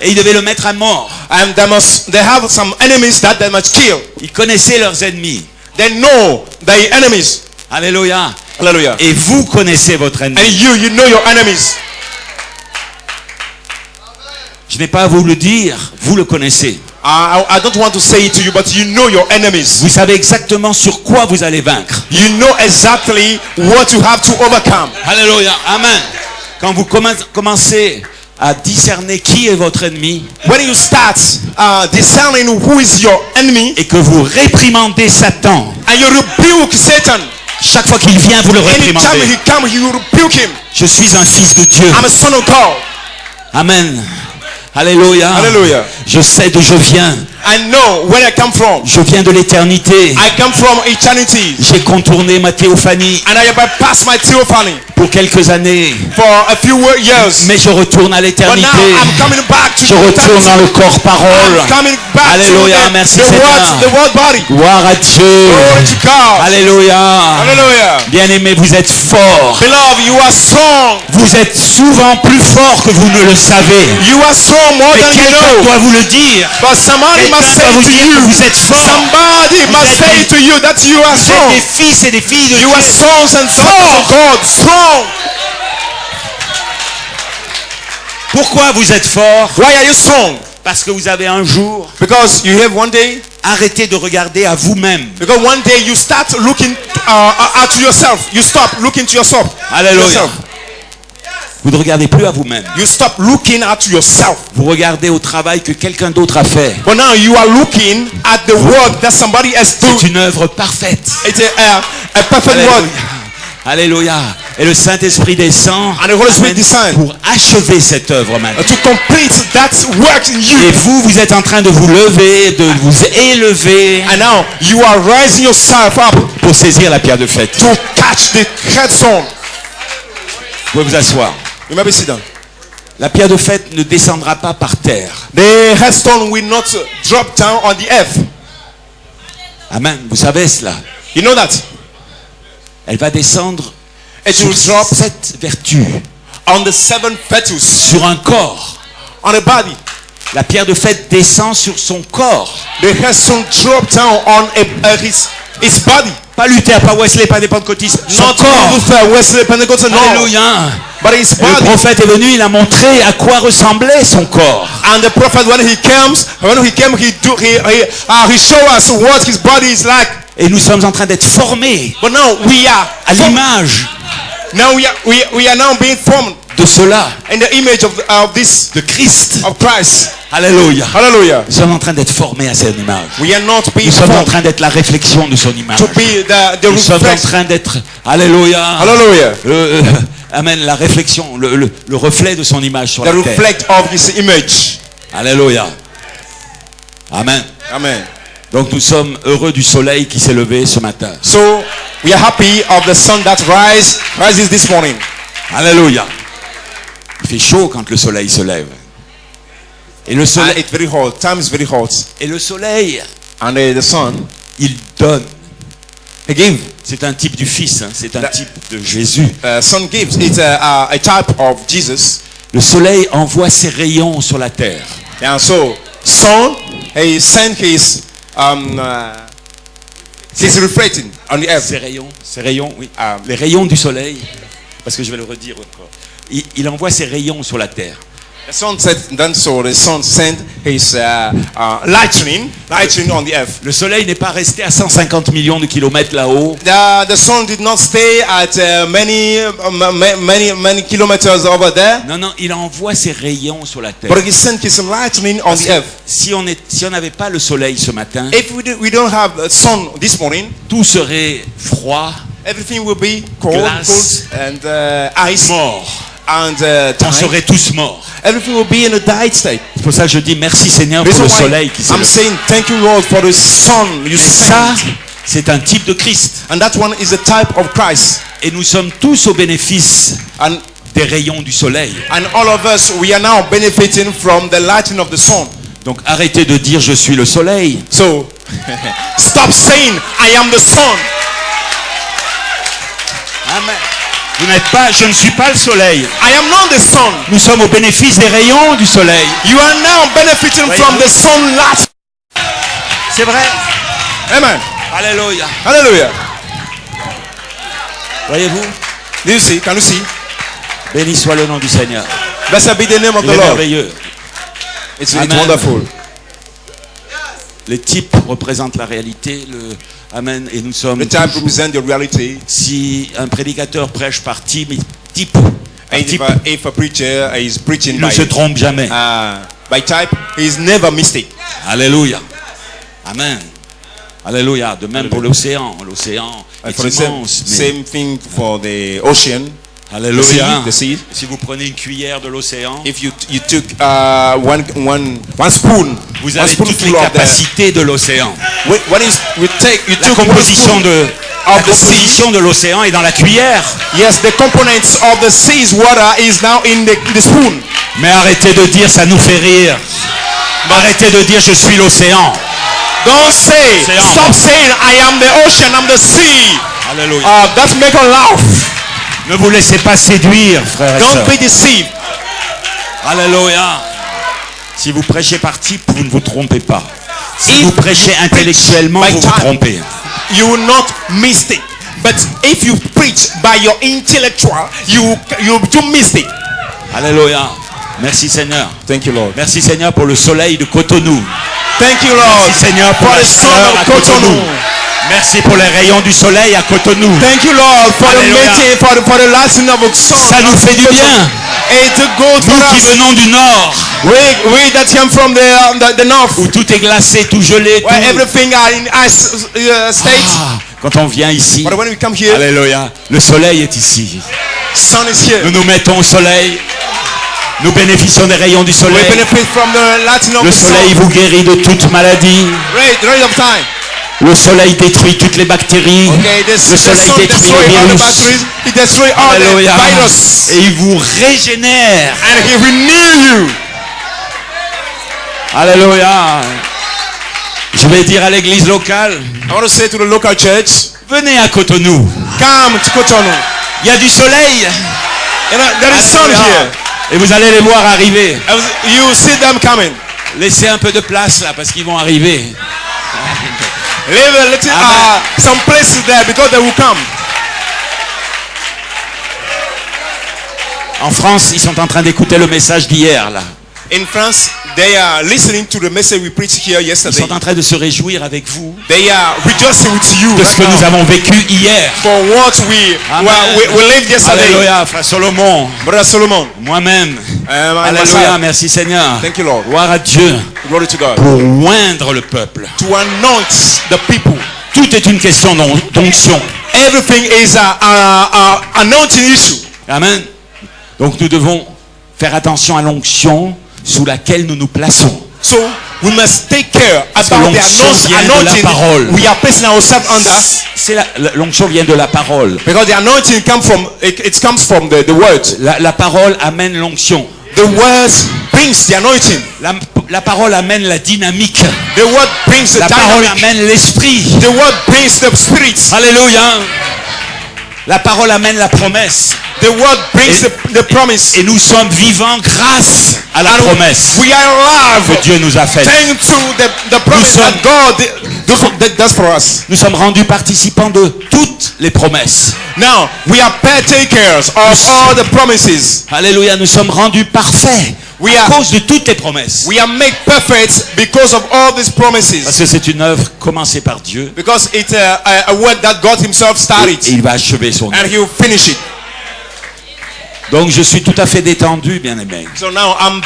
et ils devaient le mettre à mort. And they have some enemies that they must kill. Ils connaissaient leurs ennemis. They know their enemies. Alléluia. Hallelujah. Et vous connaissez votre And ennemi. you know your enemies. Je n'ai pas à vous le dire, vous le connaissez. I don't want to say it to you, but you know your enemies. Vous savez exactement sur quoi vous allez vaincre. You know exactly what you have to overcome. Alléluia. Amen. Quand vous commencez à discerner qui est votre ennemi When you start discerning who is your enemy et que vous réprimandez Satan, and you rebuke Satan, chaque fois qu'il vient, vous le anytime réprimandez. he comes, you rebuke him. Je suis un fils de Dieu. I'm a son of God. Amen. Alléluia. Hallelujah. Je sais d'où je viens. I know where I come from. Je viens de l'éternité. I come from eternity. J'ai contourné ma théophanie And I have bypassed my theophany pour quelques années. for a few years. Mais je retourne à But l'éternité. now I'm coming back to Je retourne dans le corps parole. I'm coming back Alléluia, to merci the Seigneur. word body. Gloire à Dieu. Glory to God. Alléluia. Hallelujah. Bien-aimés, vous êtes forts. Beloved, you are strong. Vous êtes souvent plus forts que vous ne le savez. You are strong more Mais than you quelqu'un know. doit vous le dire. But somebody Quelqu'un must doit say vous to dire que you. vous êtes forts. Somebody must êtes say des- to you that you are Vous êtes strong. des fils et des filles de You are Dieu. sons and daughters of God. Strong. Pourquoi vous êtes forts? Why are you strong? Parce que vous avez un jour Because you have one day. arrêté de regarder à vous-même. Because one day you start looking at yourself. You stop looking to yourself. Alléluia. Yourself. Vous ne regardez plus à vous-même. You stop looking at yourself. Vous regardez au travail que quelqu'un d'autre a fait. But now you are looking at the work that somebody else C'est do. une œuvre parfaite. It's a perfect work. Alléluia. Alléluia. Et le Saint-Esprit descend And the Holy Spirit Amen, descend pour achever cette œuvre maintenant. to complete that work in you. Et vous êtes en train de vous lever, de vous élever And now you are rising yourself up pour saisir la pierre de fête. to catch the headstone. Vous pouvez vous asseoir. You may be seated. La pierre de fête ne descendra pas par terre. The headstone will not drop down on the earth. Amen. Vous savez cela. You know that? Elle va descendre It will sur drop 7 vertus, on the seven fetus, sur un corps. on a body. La pierre de fête descend sur son corps. The headstone drop down on his body. Pas Luther, pas Wesley, pas des pentecôtistes. Son Not corps. Luther, Wesley, Pentecostal, no. Alléluia. But his Et le body. prophète est venu, il a montré à quoi ressemblait son corps. And the prophet, when he came, he showed us what his body is like. Et nous sommes en train d'être formés But now we are à l'image now we are now being formed de cela, in the image of this de Christ. of Christ. Alléluia. Hallelujah. Nous sommes en train d'être formés à cette image. We are not being Nous sommes en formed train d'être la réflexion de son image. to be the Nous sommes en reflection. train d'être, alléluia, Hallelujah. amen, la réflexion, le reflet de son image sur The la terre. reflect of his image. Alléluia. Amen. Amen. Donc nous sommes heureux du soleil qui s'est levé ce matin. So we are happy of the sun that rises this morning. Alléluia. Il fait chaud quand le soleil se lève. Et le And soleil, it's very hot. Time is very hot. et le soleil, And the sun, il donne. he gives. C'est un type du Fils, hein, c'est un type de Jésus. Sun gives. It's a type of Jesus. Le soleil envoie ses rayons sur la terre. And so sun, he sent his reflecting on the earth. Ces rayons, oui. Les rayons du soleil, parce que je vais le redire encore. Il envoie ses rayons sur la terre. The sun said, then so the sun sent his lightning on the earth. Le soleil n'est pas resté à 150 millions de kilomètres là-haut. The sun did not stay at many kilometers over there, Non, non, il envoie ses rayons sur la terre. but he sent his lightning on the earth. Si on n'avait pas le soleil ce matin, If we don't have sun this morning, tout serait froid, everything will be cold, Glass. and ice mort. and On time. serait tous morts. Everything will be in a died state. C'est pour ça que je dis merci Seigneur pour Reason le why soleil qui s'est I'm levé. saying thank you Lord for the sun you Mais ça, sent. c'est un type de Christ. And that one is a type of Christ. Et nous sommes tous au bénéfice And des rayons du soleil. all of us, we are now benefiting from the lightning of the sun. Donc arrêtez de dire je suis le soleil. So stop saying I am the sun. Amen. Vous n'êtes pas, je ne suis pas le soleil. I am not the sun. Nous sommes au bénéfice des rayons du soleil. You are now benefiting from the sunlight. C'est vrai. Amen. Alléluia. Hallelujah. Voyez-vous? Do you see? Can you see? Béni soit le nom du Seigneur. Blessed be the name of Il the est Lord. merveilleux. It's Amen. wonderful. Les types représentent la réalité. Amen. Et nous sommes. The type represents the reality. Si un prédicateur prêche par type, And if a preacher is preaching il ne se trompe jamais. by type, he is never mistake. Alléluia. Amen. Alléluia. De même pour l'océan. L'océan And est for the immense. mais- same thing for the ocean. Alléluia. The seed. Si vous prenez une cuillère de l'océan, If you took one spoon, vous one avez toutes les spoonful of the capacités de l'océan. what is you La took one composition spoon de la of the sea. composition de l'océan est dans la cuillère. Yes, the components of the sea's water is now in the spoon. Mais arrêtez de dire ça nous fait rire. Arrêtez de dire je suis l'océan. Don't say, Say, stop saying I am the ocean, I'm the sea. Alléluia. That's make a laugh. Ne vous laissez pas séduire, frères et Don't sœurs. be deceived. Alléluia. Si vous prêchez par type, vous ne vous trompez pas. Si If vous prêchez intellectuellement, by vous vous time, trompez. You will not miss it. But if you preach by your intellectual, you do miss it. Alléluia. Merci Seigneur. Thank you, Lord. Merci Seigneur pour le soleil de Cotonou. Thank you, Lord. Merci Seigneur pour for la the sun chaleur à of Cotonou. Cotonou. Merci pour les rayons du soleil à Cotonou. Thank you, Lord, for Alléluia. the meeting, for the lighting of the sun. Ça nous fait du bien. Et to go to Nous qui us. venons du nord, We that come from the north, où tout est glacé, tout gelé, tout. where everything are in ice state. Ah, quand on vient ici, But when we come here, Alléluia, le soleil est ici. sun is here. Nous nous mettons au soleil. Nous bénéficions des rayons du We soleil. benefit from the lighting of Le the sun. soleil vous guérit de toute maladie. Right of time. Le soleil détruit toutes les bactéries. Okay, Le the soleil sun détruit destroy les all the virus. batteries. It destroy all Alléluia. the virus. Et il vous régénère. And he renew you. Alléluia. Je vais dire à l'église locale, I want to say to the local church, venez à Cotonou. come to Cotonou. Il y a du soleil. You know, there is sun Alléluia. here. Et vous allez les voir arriver. You see them coming. Laissez un peu de place là parce qu'ils vont arriver. Leave a little, Amen. some places there because they will come. En France, ils sont en train d'écouter le message d'hier là. In France, they are listening to the message we preached here Ils yesterday. sont en train de se réjouir avec vous They are rejoicing with you de ce right que nous now avons vécu hier. for what we lived yesterday. Alléluia, frère Solomon, Brother Solomon. moi-même. And Alléluia, myself. merci Seigneur. Thank you, Lord. Gloire à Dieu Glory to God. pour oindre le peuple. To anoint the people. Tout est une question d'onction. Everything is a anointing issue. Amen. Donc nous devons faire attention à l'onction sous laquelle nous nous plaçons. So we must take care Parce que about the l'onction vient de la anointing parole. we are placing ourselves under. C'est l'onction vient de la parole. Because the anointing it comes from the word. La parole amène l'onction. The word brings the anointing. La parole amène la dynamique. The word brings the La parole dynamic. amène l'esprit. The word brings the spirit. Alléluia. La parole amène la promesse. The word brings the promise. Et nous sommes vivants grâce à la promesse We are que alive Dieu nous a faite. thanks to the promise that God does for us. Nous sommes rendus participants de toutes les promesses. Now we are partakers of all the promises. Alléluia, nous sommes rendus parfaits We à are- cause de toutes les promesses. We are made perfect because of all these Parce promises. que c'est une œuvre commencée par Dieu Because it's a word that God Himself started, et il va achever son and œuvre. He will finish it. Donc je suis tout à fait détendu, bien aimé. So now I'm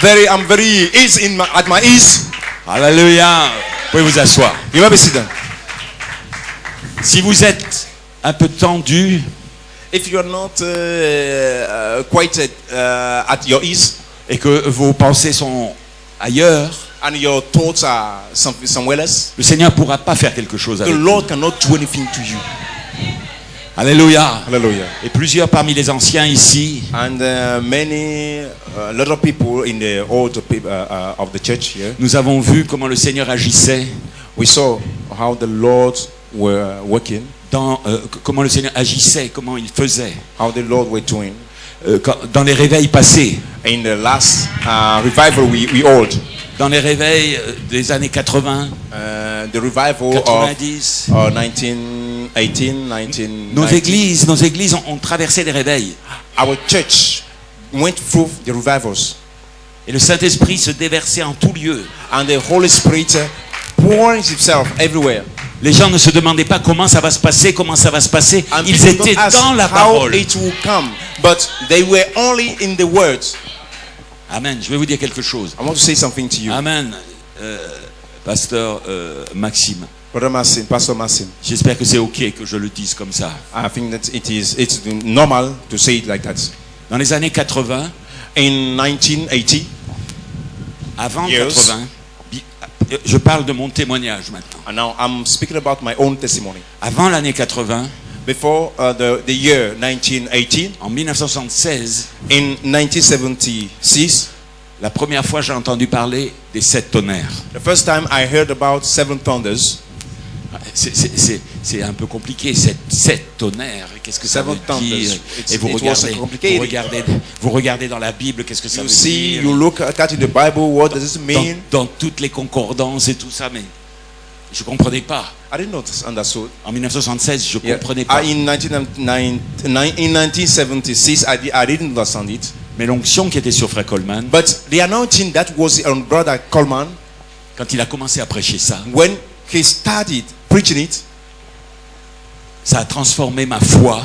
very easy at my ease. Alléluia. Vous pouvez vous asseoir. You may be seated. Si vous êtes un peu tendu, If you're not quite at your ease et que vos pensées sont ailleurs, and your thoughts are somewhere else, le Seigneur ne pourra pas faire quelque chose the avec vous. Lord cannot do anything to you. Alléluia. Hallelujah. Et plusieurs parmi les anciens ici And a lot of people in the old people of the church here, nous avons vu comment le Seigneur agissait we saw how the Lord were working, comment le Seigneur agissait, comment il faisait how the Lord were doing dans les réveils passés, in the last revival we held, dans les réveils des années 80, the revival 90. of 1918, 1990. Nos églises ont traversé les réveils. Our church went through the revivals, Et le Saint-Esprit se déversait en tout lieu. and the Holy Spirit pours Himself everywhere. Les gens ne se demandaient pas comment ça va se passer, comment ça va se passer. And Ils people étaient don't ask dans la how parole. it will come, but they were only in the words. Amen. Je vais vous dire quelque chose. I want to say something to you. Amen. Pasteur Maxime, Brother Massim, Pastor Massim, j'espère que c'est ok que je le dise comme ça. I think that it's normal to say it like that. Dans les années 80, In 1980, avant Yes. 80, je parle de mon témoignage maintenant. and now I'm speaking about my own testimony. Avant l'année 80, Before the year 1980, en 1976, in 1976, la première fois j'ai entendu parler des 7 tonnerres. the first time I heard about 7 thunders. C'est un peu compliqué, 7 tonnerres. Qu'est-ce que ça veut Seven dire? thunders. Et vous It was complicated. regardez dans la Bible, qu'est-ce que ça You veut see, dire? you look at that in the Bible, what does it mean? Dans toutes les concordances et tout ça, mais je comprenais pas. I didn't not understood. En 1976, je Yeah. comprenais pas. In 1976, I didn't understand it. Mais l'onction qui était sur Frère Coleman, But the anointing that was on Brother Coleman, quand il a commencé à prêcher ça, when he started preaching it, ça a transformé ma foi.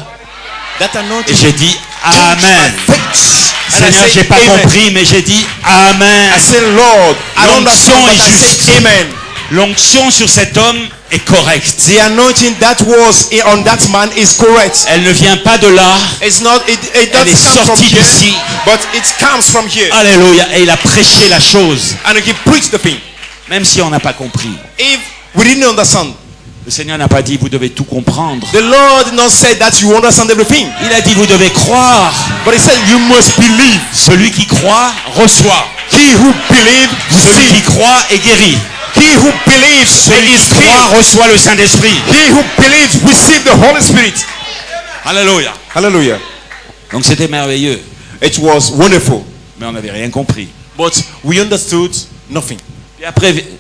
that Et anointing j'ai dit changed my Amen. faith. And I Seigneur, said, j'ai pas Amen. compris, mais j'ai dit Amen. I said, Lord, I don't L'onction understand, but est I juste. said, Amen. L'onction sur cet homme est correcte. The anointing that was on that man is correct. Elle ne vient pas de là. It's not. It Elle est doesn't come from sortie here, d'ici. but it comes from here. Alléluia. Et il a prêché la chose. And he preached the thing. Même si on n'a pas compris. If we didn't understand, Le Seigneur n'a pas dit vous devez tout comprendre. the Lord did not say that you understand everything, Il a dit vous devez croire. but He said you must believe. Celui qui croit reçoit. He who believes, Celui qui receive. croit est guéri. He who believes Celui is qui croit healed. reçoit le Saint-Esprit. He who believes receive the Holy Spirit. Alléluia. Hallelujah. Donc c'était merveilleux. It was wonderful, Mais on n'avait rien compris. but we understood nothing. Puis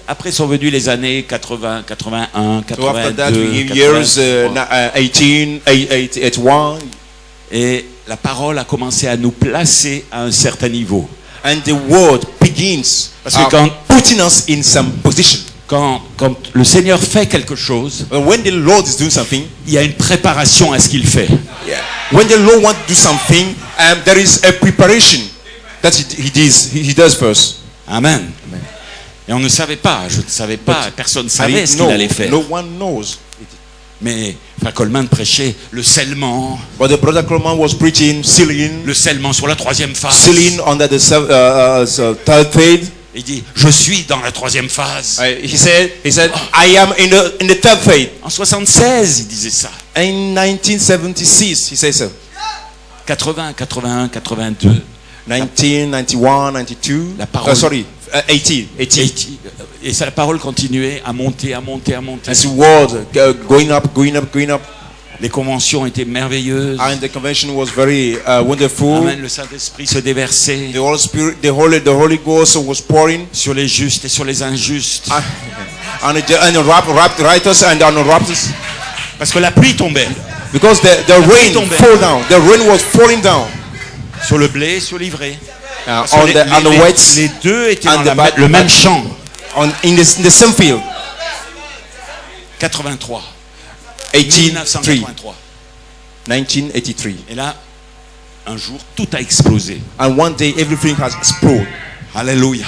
après sont venues les années 80, 81, So after that, 82, we years 83. 18, 81, Et la parole a commencé à nous placer à un certain niveau. and the word begins Parce que quand- putting us in some position. Quand le Seigneur fait quelque chose, When the Lord is doing something, il y a une préparation à ce qu'il fait. when the Lord wants to do something, there is a preparation that he does first. Amen. Et on ne savait pas, je ne savais pas, personne ne savait ce qu'il allait faire. No one knows. Mais Frère Coleman prêchait le scellement, But the brother Coleman was preaching sealing, le scellement sur la 3e phase. sealing under the third phase. Il dit, je suis dans la 3e phase. He said, I am in the third phase. En 76, il disait ça. In 1976, he says so. 80, 81, 82. 1991, 92. La parole. 80. Et ça, la parole continuait à monter, à monter, à monter. As the word going up. Les conventions étaient merveilleuses. And the convention was very wonderful. Amen. Le Saint-Esprit se déversait The Holy Spirit, the Holy Ghost was pouring. sur les justes et sur les injustes. And the righteous and the unrighteous. Parce que la pluie tombait Because the rain tombait. fall down. The rain was falling down. sur le blé et sur l'ivraie. On Sur the wet les deux étaient and dans the bad- le même champ. in the same field. 83. 83. 1983. 1983. Et là, un jour, tout a explosé. And one day everything has exploded. Alléluia.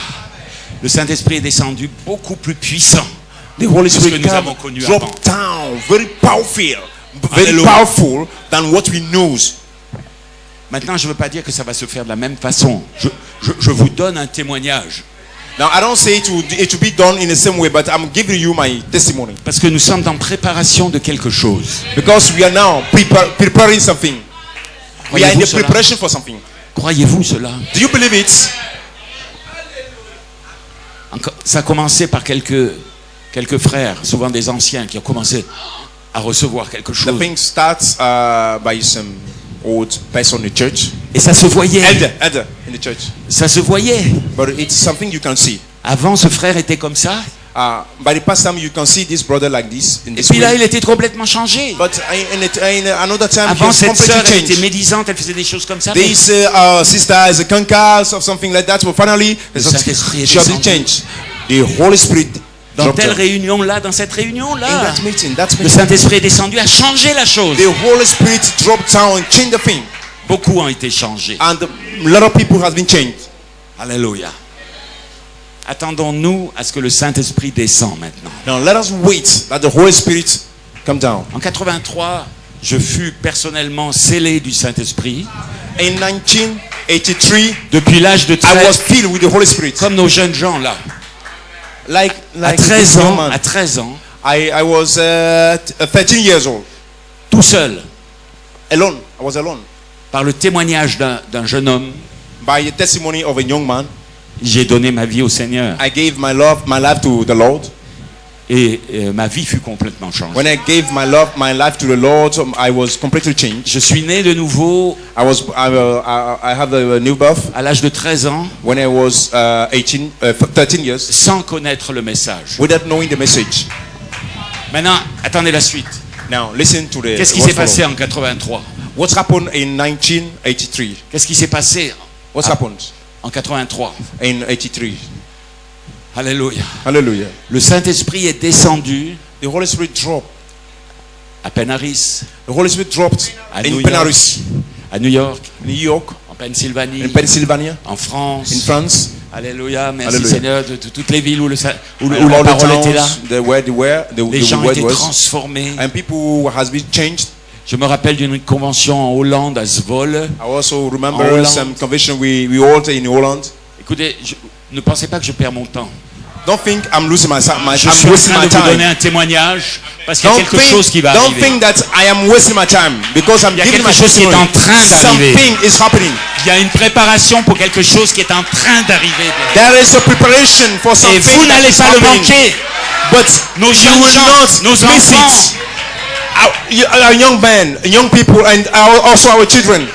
Le Saint-Esprit est descendu beaucoup plus puissant. The Holy que Spirit nous avons connu avant. dropped down, very powerful Hallelujah. than what we know. Maintenant, je ne veux pas dire que ça va se faire de la même façon. Je vous donne un témoignage. Now I don't say it will be done in the same way, but I'm giving you my testimony Parce que nous sommes en préparation de quelque chose. because we are now preparing something. We are in the Croyez-vous cela? preparation for something. Croyez-vous cela? Do you believe it? Ça a commencé par quelques frères, souvent des anciens, qui ont commencé à recevoir quelque The chose. thing starts by some old person in the church, Et ça se voyait. elder in the church, Ça se voyait. but it's something you can see. Avant, ce frère était comme ça. By the past time you can see this brother like this in Et this puis là, way. il était complètement changé. But in another time, he Avant, was cette sœur, elle completely était changed. médisante, elle faisait des choses comme ça. mais This sister is a concuss or something like that. But finally, Saint-Esprit est she has been descendu. changed. The Holy Spirit Dans dropped telle her. réunion-là, dans cette In réunion-là, that meeting, le Saint-Esprit est descendu, a changé la chose. the Holy Spirit dropped down and changed the thing. Beaucoup ont été changés. And a lot of people has been changed. Alléluia. Attendons-nous à ce que le Saint-Esprit descende maintenant. Now let us wait that the Holy Spirit come down. En 83, je fus personnellement scellé du Saint-Esprit. In 1983, Depuis l'âge de I was 13, filled with the Holy Spirit. comme nos jeunes gens là. Like À 13 ans, à 13 ans, I was 13 years old. tout seul, Alone. I was alone. par le témoignage d'un jeune homme, By the testimony of a young man, j'ai donné ma vie au Seigneur. I gave my life to the Lord. Et ma vie fut complètement changée. When I gave my life to the Lord, I was completely changed. Je suis né de nouveau I have a new birth à l'âge de 13 ans, when I was 13 years, sans connaître le message. without knowing the message. Maintenant, attendez la suite. Now listen to the. Qu'est-ce qui what s'est passé followed. en 83? What happened in 1983? Qu'est-ce qui s'est passé What happened en 83? in 83? Alléluia. Hallelujah. Le Saint-Esprit est descendu The Holy Spirit dropped. à Penaris, The Holy Spirit dropped À in New York. Penaris, à New York, New York, en Pennsylvanie, in Pennsylvania, en France. in France, Alléluia. Merci Alléluia. Seigneur de toutes les villes où, où and la all the parole était là. towns, the Les gens word étaient was, transformés. and people has been changed. Je me rappelle d'une convention en Hollande, à Zwolle. I also En remember Hollande. some convention we held in Holland. Écoutez, ne pensez pas que je perds mon temps. Don't think I'm losing Je I'm suis wasting en my train de vous donner time. un témoignage parce qu'il y a Don't quelque chose qui va don't arriver. think that I am wasting my time because I'm Il y a giving quelque my chose qui est testimony. en train d'arriver. Something is happening. Il y a une préparation pour quelque chose qui est en train d'arriver. There is a preparation for Et something vous that n'allez is pas le happening. manquer. But Nos you jeunes will gens, not nos miss enfants. it. Our young men, young people, and also our children.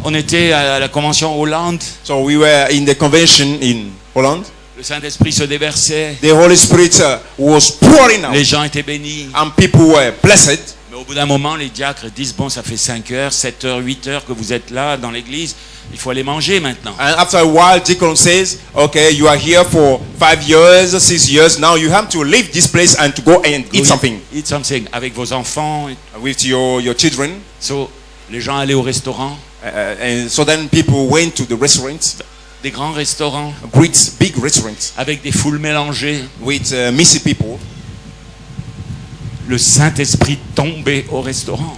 On était à la convention en Hollande. So we were in the convention in Holland. Le Saint-Esprit se déversait. The Holy Spirit was pouring out, Les gens étaient bénis. and people were blessed. Mais au bout d'un moment, les diacres disent, bon, ça fait 5 heures, 7 heures, 8 heures que vous êtes là dans l'église. Il faut aller manger maintenant. And after a while, deacon says, "Okay, you are here for 5 years, 6 years. Now you have to leave this place and to go and eat something Eat something. Avec vos enfants. with your children." So, les gens allaient au restaurant. And so then people went to the restaurants, Des grands restaurants. great big restaurants Avec des foules mélangées. with messy people. Le Saint-Esprit tombait au restaurant.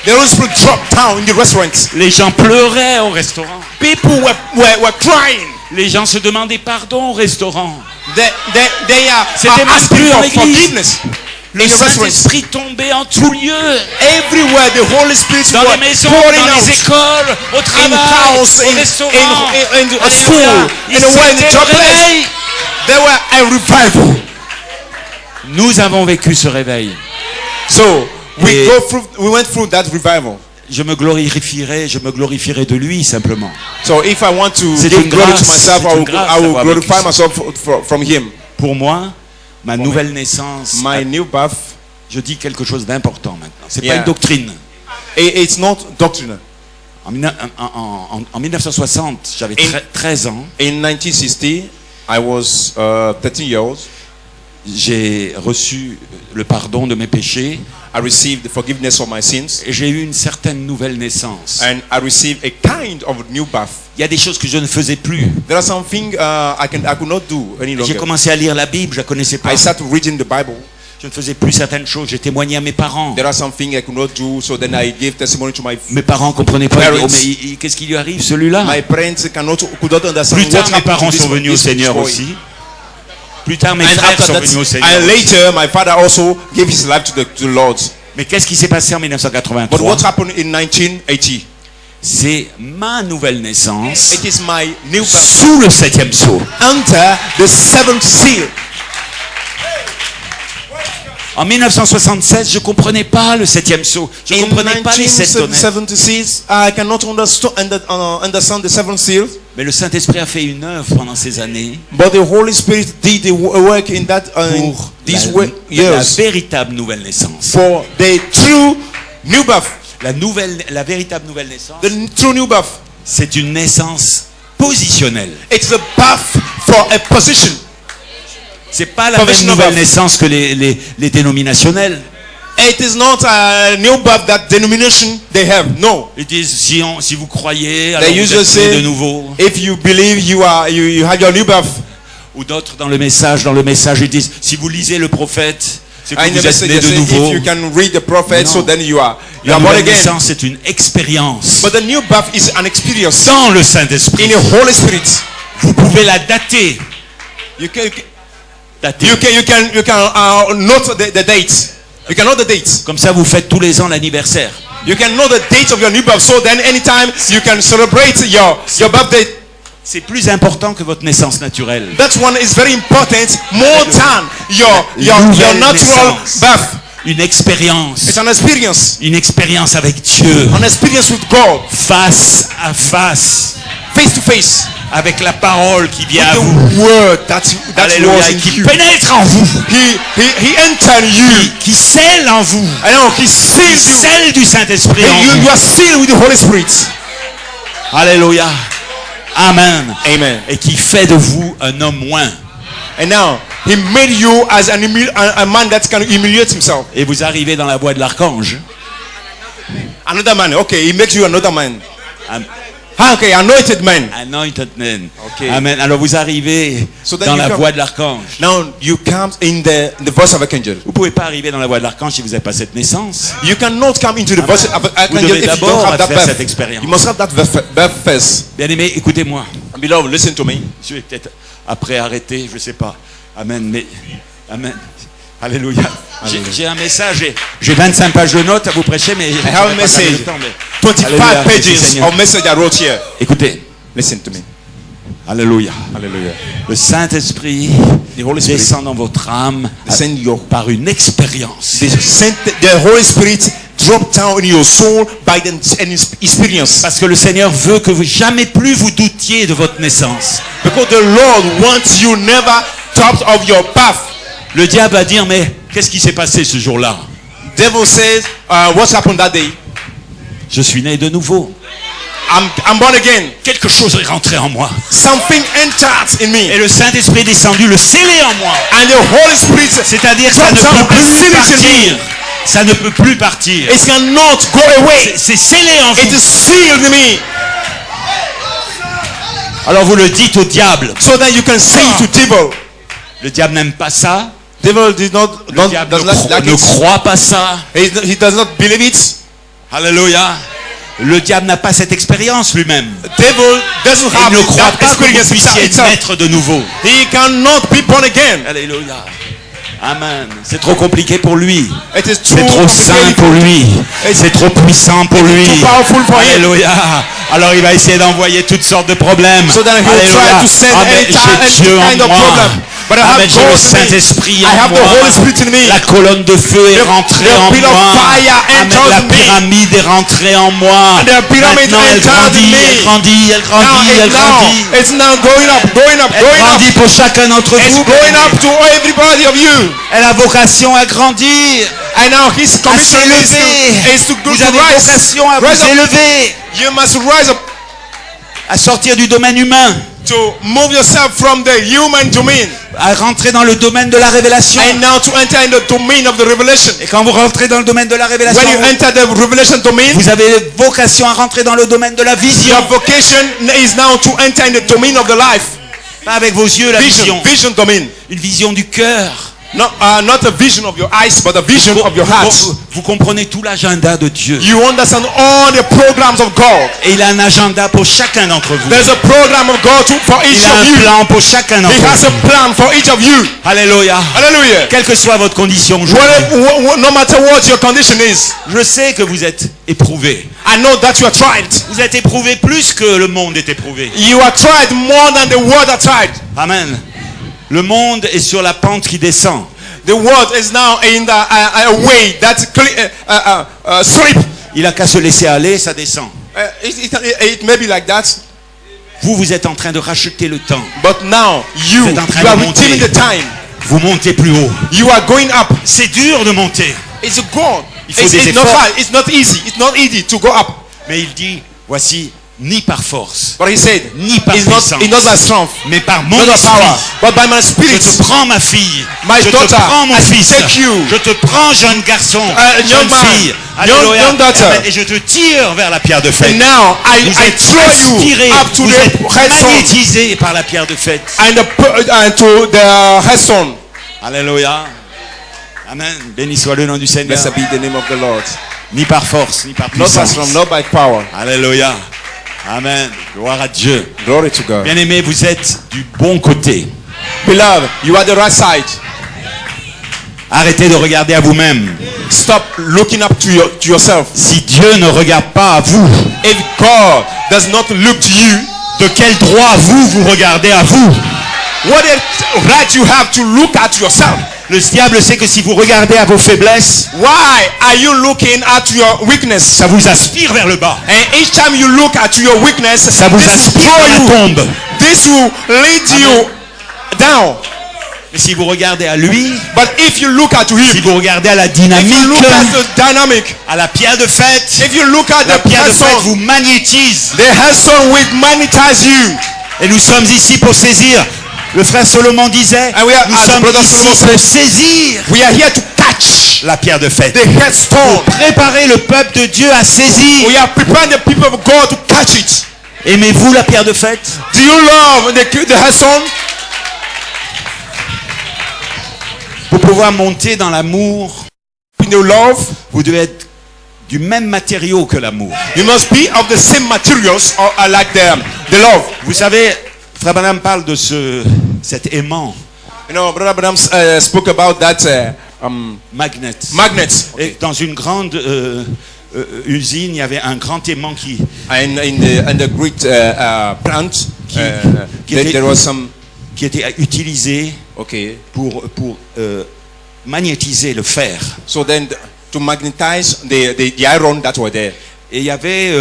The Holy Spirit dropped down in the restaurants. Les gens pleuraient au restaurant. People were crying. Les gens se demandaient pardon au restaurant. They are C'était même asking plus en for église. forgiveness. Le In the restaurants. Saint-Esprit tombait en tout lieu. Everywhere the Holy Spirit Dans was les maisons, pouring dans les out. écoles, au In travail, house, au restaurant. in a Alléluia. school, in a way, in C'était the job le place. réveil. There were a revival. Nous avons vécu ce réveil. So Et- we went through that revival. Je me glorifierai de lui simplement. So if I want to C'est give une glory grâce, to myself, c'est une grâce I will d'avoir vécu glorify ça. myself from Him. Pour moi, ma nouvelle naissance, My new birth, je dis quelque chose d'important maintenant. C'est pas Yeah. une doctrine. it's not doctrine. En 1960, j'avais 13 ans. In 1960, I was 13 years old. J'ai reçu le pardon de mes péchés I received the forgiveness of my sins, et j'ai eu une certaine nouvelle naissance. and I received a kind of new birth. Il y a des choses que je ne faisais plus. There are some things I could not do any J'ai longer. commencé à lire la Bible, je la connaissais pas. I started reading the Bible. Je ne faisais plus certaines choses, j'ai témoigné à mes parents. There are some things I could not do, so then I gave testimony to my Mes parents comprenaient pas. Ils disaient, Parents. oh, mais qu'est-ce qui lui arrive celui-là? my parents could not understand Plus tard, what mes happened parents to sont venus au this Seigneur boy. aussi. Plus tard, mes And frères after sont that, venus au Seigneur. and later, my father also gave his life to the Lord. Mais qu'est-ce qui s'est passé en But 1983? what happened in 1980? C'est ma nouvelle naissance It is my new birth sous le 7e sceau. under the seventh seal. En 1976, je comprenais pas le 7e sceau. Je In comprenais pas les 7 tonnerres. 1976, I cannot understand the seventh seal. Mais le Saint-Esprit a fait une œuvre pendant ces années But the Holy Spirit did the work in that in pour these la years véritable nouvelle naissance. for the true new birth. La véritable nouvelle naissance, The true new birth. c'est une naissance positionnelle. It's the birth for a position. C'est pas la même Provisional nouvelle birth. naissance que les dénominationnels. It is not a new birth that denomination they have. No. Ils disent, si vous croyez, alors They vous usually êtes nés de say, nouveau. if you believe you have your new birth. Ou d'autres dans le message, ils disent, si vous lisez le prophète, c'est que And vous the êtes message nés de say, nouveau. if you can read the prophet, Non. so then you are La born nouvelle again. naissance, c'est une expérience But the new birth is an experience dans le Saint-Esprit. in the Holy Spirit. Vous pouvez la dater. You can Dater. note the date. You can know the date. Comme ça, vous faites tous les ans l'anniversaire. You can know the date of your new birth. So then anytime you can celebrate your birthday. C'est plus important que votre naissance naturelle. That one is very important more than your Nouvelle natural naissance. birth. Une expérience. It's an experience. Une expérience avec Dieu. An experience with God. Face à face. Face to face. Avec la parole qui vient à The vous. word that Alléluia. was in Qui you. pénètre en vous. He entered you. Qui scelle en vous. I know he seals you. Celle du Saint-Esprit en You vous. are sealed with the Holy Spirit. Alléluia. Amen. Amen. Et qui fait de vous un homme moins. And now he made you as a man that can humiliate himself. Et vous arrivez dans la voie de l'archange. Another man. Okay, he makes you another man. Am- Okay, anointed man. Anointed man. Okay. Amen. Alors vous arrivez So then dans you la come- voie de l'archange. Now you come in the voice of archangel. Vous pouvez pas arriver dans la voie de l'archange si vous n'avez pas cette naissance. You cannot come into the voice of Vous archangel devez if you d'abord don't have that faire cette birth. expérience. You must have that birth first. Bien aimé, écoutez-moi. Beloved, listen to me. Je vais peut-être après arrêter, je sais pas. Amen. Mais amen. Alléluia. J'ai un message. J'ai 25 pages de notes à vous prêcher, mais I have a message. 25 Alléluia, merci, pages Seigneur. of message I wrote here. Écoutez. Listen to me. Alléluia. Hallelujah. Le Saint-Esprit The Holy Spirit descend dans votre âme descend your par une expérience. the Holy Spirit drop down in your soul by the experience. Parce que le Seigneur veut que vous jamais plus vous doutiez de votre naissance. Because the Lord wants you never doubt of your path. Le diable va dire, mais qu'est-ce qui s'est passé ce jour-là? Devil says, what's happened that day? Je suis né de nouveau. I'm born again. Quelque chose est rentré en moi. Something entered in Et me. le Saint-Esprit est descendu, le scellé en moi. And the Holy Spirit, C'est-à-dire que ça ne dropped down peut and plus sealed it in partir. me. Ça ne peut plus partir. It cannot go away. C'est scellé en It vous. is sealed in me. Alors vous le dites au diable. So that you can say to devil. Le diable n'aime pas ça. Devil did not, Le diable does not like ne it. croit pas ça. He does not believe it. Alléluia. Le diable n'a pas cette expérience lui-même. Devil doesn't Il have ne croit that pas que vous experience puissiez être himself. naître de nouveau. He cannot be born again. Alléluia. Amen. C'est trop compliqué pour lui. It is C'est trop saint complicated. pour lui. C'est trop puissant pour lui. too powerful for him. Alléluia. Alors il va essayer d'envoyer toutes sortes de problèmes. So then he'll Alléluia. try to send Ah, mais any j'ai Dieu kind en of moi. problem. But I Ah, have mais j'ai le God in me. Saint-Esprit I en have the moi. Holy Spirit in me. La colonne de feu est The- rentrée the en pillar of moi. fire Amen. enters La in me. pyramide est rentrée en moi. And the pyramid Maintenant elle enters in grandit, me. elle grandit, elle Now, grandit, elle grandit. it's now going up, going up, Elle going up. grandit pour chacun d'entre It's vous. going up to everybody of you. Elle a vocation à grandir, And now his à commission s'élever. is to go Vous to avez rise. vocation à Rise vous up. élever, You must rise up à sortir du domaine humain, to move yourself from the human domain à rentrer dans le domaine de la révélation. and now to enter in the domain of the revelation. Et quand vous rentrez dans le domaine de la révélation, When you enter the revelation domain, vous avez vocation à rentrer dans le domaine de la vision. your vocation is now to enter in the domain of the life. Pas avec vos yeux la vision. Vision domain. Une vision du cœur. Not a vision of your eyes, but a vision of your heart. Vous comprenez tout l'agenda de Dieu. You understand all the programs of God. Et il a un agenda pour chacun d'entre vous. There's a program of God for each Il a of un you. plan pour chacun d'entre He has vous. a plan for each of you. Alléluia. Hallelujah. Quelle que soit votre condition aujourd'hui, No matter what your condition is, je sais que vous êtes éprouvé. I know that you are tried. Vous êtes éprouvé plus que le monde est éprouvé. You are tried more than the world are tried. Amen. Le monde est sur la pente qui descend. The world is now in the a way that's slip. Il a qu'à se laisser aller, ça descend. It may be like that, Vous êtes en train de racheter le temps. but now you êtes en train are de monter. redeeming the time. Vous montez plus haut. You are going up. C'est dur de monter. It's good. Il faut des It's not efforts. hard. It's not easy. It's not easy to go up. Mais il dit, voici, ni par force, But he said, ni par it's puissance, not by strength, mais par mon not by esprit. power, but by my Je spirit. te prends ma fille, My je daughter, te prends mon I fils, take you. je te prends jeune garçon, Young jeune man, fille, alléluia, young daughter. Amen. Et je te tire vers la pierre de fête. And now Vous I êtes throw you inspiré, up to vous the êtes headstone magnétisé par la pierre de fête. and to the headstone. Alléluia. Amen. Béni soit le nom du Seigneur. Blessed be the name of the Lord. Ni par force, ni par Not by puissance. strength, not by power. Alléluia. Amen. Gloire à Dieu. Glory to God. Bien-aimés, vous êtes du bon côté. Beloved, you are the right side. Arrêtez de regarder à vous-même. Stop looking up to yourself. Si Dieu ne regarde pas à vous, If God does not look to you, de quel droit vous regardez à vous? what right you have to look at yourself? Le diable sait que si vous regardez à vos faiblesses, Why are you looking at your weakness? ça vous aspire vers le bas. And each time you look at your weakness, Ça vous this will aspire throw à la you. tombe. This will lead you down. Mais si vous regardez à lui, But if you look at si him, vous regardez à la if you dynamique, look at the dynamic, à la pierre de fête, if you look at la the pierre de fête headstone, vous magnétise. the headstone will magnetize you. Et nous sommes ici pour saisir. Le frère Solomon disait, And we are, nous as sommes Brother ici Solomon pour said, saisir We are here to catch la pierre de fête. the headstone. Préparez le peuple de Dieu à saisir. We are preparing the people of God to catch it. Aimez-vous la pierre de fête? Do you love the headstone? Pour pouvoir monter dans l'amour, In the love, vous devez être du même matériau que l'amour. you must be of the same materials or like the love. Vous savez, Frère Branham parle de cet aimant, You know, Brother Branham spoke about that magnet. magnet. Et dans une grande usine, il y avait un grand aimant qui And in the Greek plant, there was some. était utilisé Okay. pour magnétiser le fer. So then, to magnetize the iron that were there, Et il y avait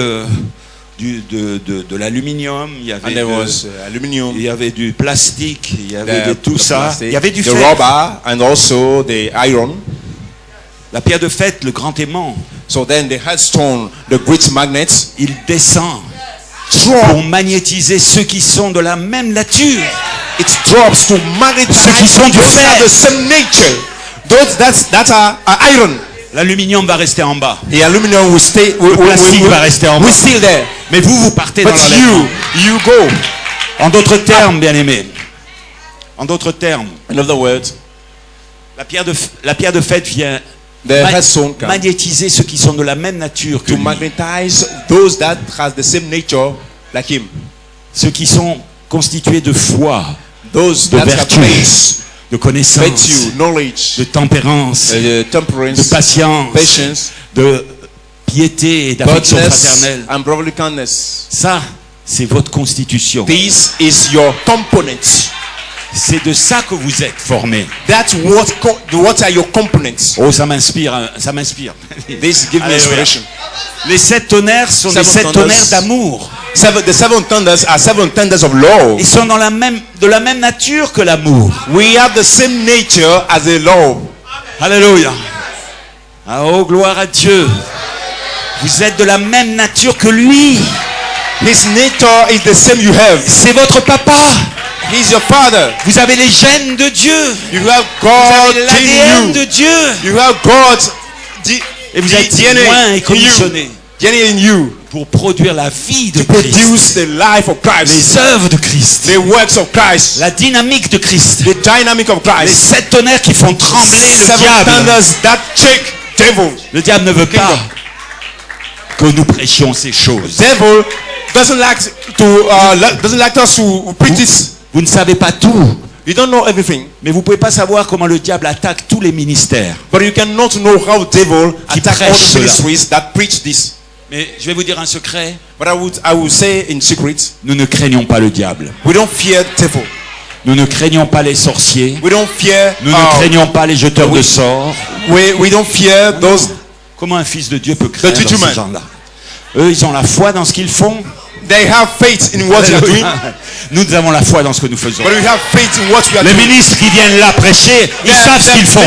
de l'aluminium, il y and avait there was aluminium, il y avait du plastique, il y avait de the tout ça. plastic, Il y avait du the fer. rubber, and also the iron. La pierre de fête, le grand aimant, So then, the headstone, the great magnet, il descend drop. pour magnétiser ceux qui sont de la même nature. It drops to magnetize Ceux qui sont du those fer. are the same nature. Those that are iron. L'aluminium va rester en bas. The aluminum will stay. Le plastique va rester en bas. Will still there. Mais vous partez dans But l'enlèvement. you go. En d'autres termes, bien-aimés. En d'autres termes, In other words, la pierre de fête vient the headstone can magnétiser ceux qui sont de la même nature que to lui. magnetize those that has the same nature like him. Ceux qui sont constitués de foi, Those de that have vertu, faith, de connaissance, virtue, knowledge, de tempérance, de temperance, patience, patience, de piété et d'affection godliness, fraternelle. and brotherly kindness. Ça, c'est votre constitution. This is your component. C'est de ça que vous êtes formés. That's what are your components. Oh, ça m'inspire, hein, ça m'inspire. This gives me Alléluia. inspiration. Les 7 tonnerres sont Seven des 7 thunders. tonnerres d'amour. The seven thunders are seven thunders of love. Ils sont de la même nature que l'amour. We have the same nature as the love. Alléluia. Ah, oh, gloire à Dieu. Vous êtes de la même nature que lui. His nature is the same you have. C'est votre papa. He's your father. Vous avez les gènes de Dieu. You have Vous God avez l'ADN in de you. Dieu. You have God. Et vous êtes DNA loin et in commissionné you. DNA in you pour produire la vie de to Christ. produce the life of Christ, Les œuvres de Christ. the works of Christ, La dynamique de Christ. the dynamic of Les Christ. 7 tonnerres qui font trembler le Seven diable. thunders that shake devil. Le diable ne veut pas que nous prêchions ces choses. Devil doesn't like us to preach this. Vous ne savez pas tout, You don't know everything, mais vous ne pouvez pas savoir comment le diable attaque tous les ministères. but you cannot know how devil Qui attack all prêche the cela. ministries that preach this. Mais je vais vous dire un secret. But I would say in secret, Nous ne craignons pas le diable. we don't fear devil. Nous ne craignons pas les sorciers. We don't fear. Nous ne craignons pas les jeteurs de sorts. We don't fear those. Comment un fils de Dieu peut craindre The judgment. ces gens-là? Eux, ils ont la foi dans ce qu'ils font. They have faith in what you are doing, Nous avons la foi dans ce que nous faisons. but we have faith in what we are Les doing. ministres qui viennent là prêcher, ils savent ce qu'ils font.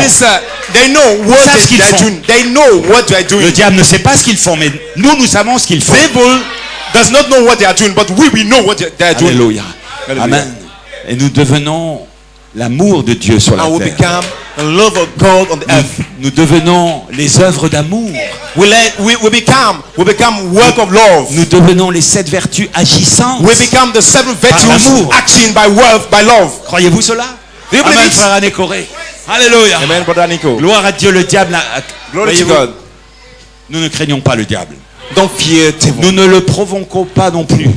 They know what savent ce qu'ils they are font. doing. They know what they are Le doing. diable ne sait pas ce qu'ils font, mais nous savons ce qu'ils font. Devil does not know what they are doing, but we know what they are doing. Alléluia. Hallelujah. Amen. Et nous devenons l'amour de Dieu sur la And we terre. become the love of God on the earth. Nous devenons les œuvres d'amour. We become work of love. Nous devenons les 7 vertus agissantes. We become the 7 virtues l'amour. acting by love. Croyez-vous cela? Do you believe Amen, it? frère Anécoré. Alléluia. Amen, brother Nico. Gloire à Dieu, le diable. Glory to Voyez-vous, God. nous ne craignons pas le diable. Don't fear devil. Nous ne le provoquons pas non plus.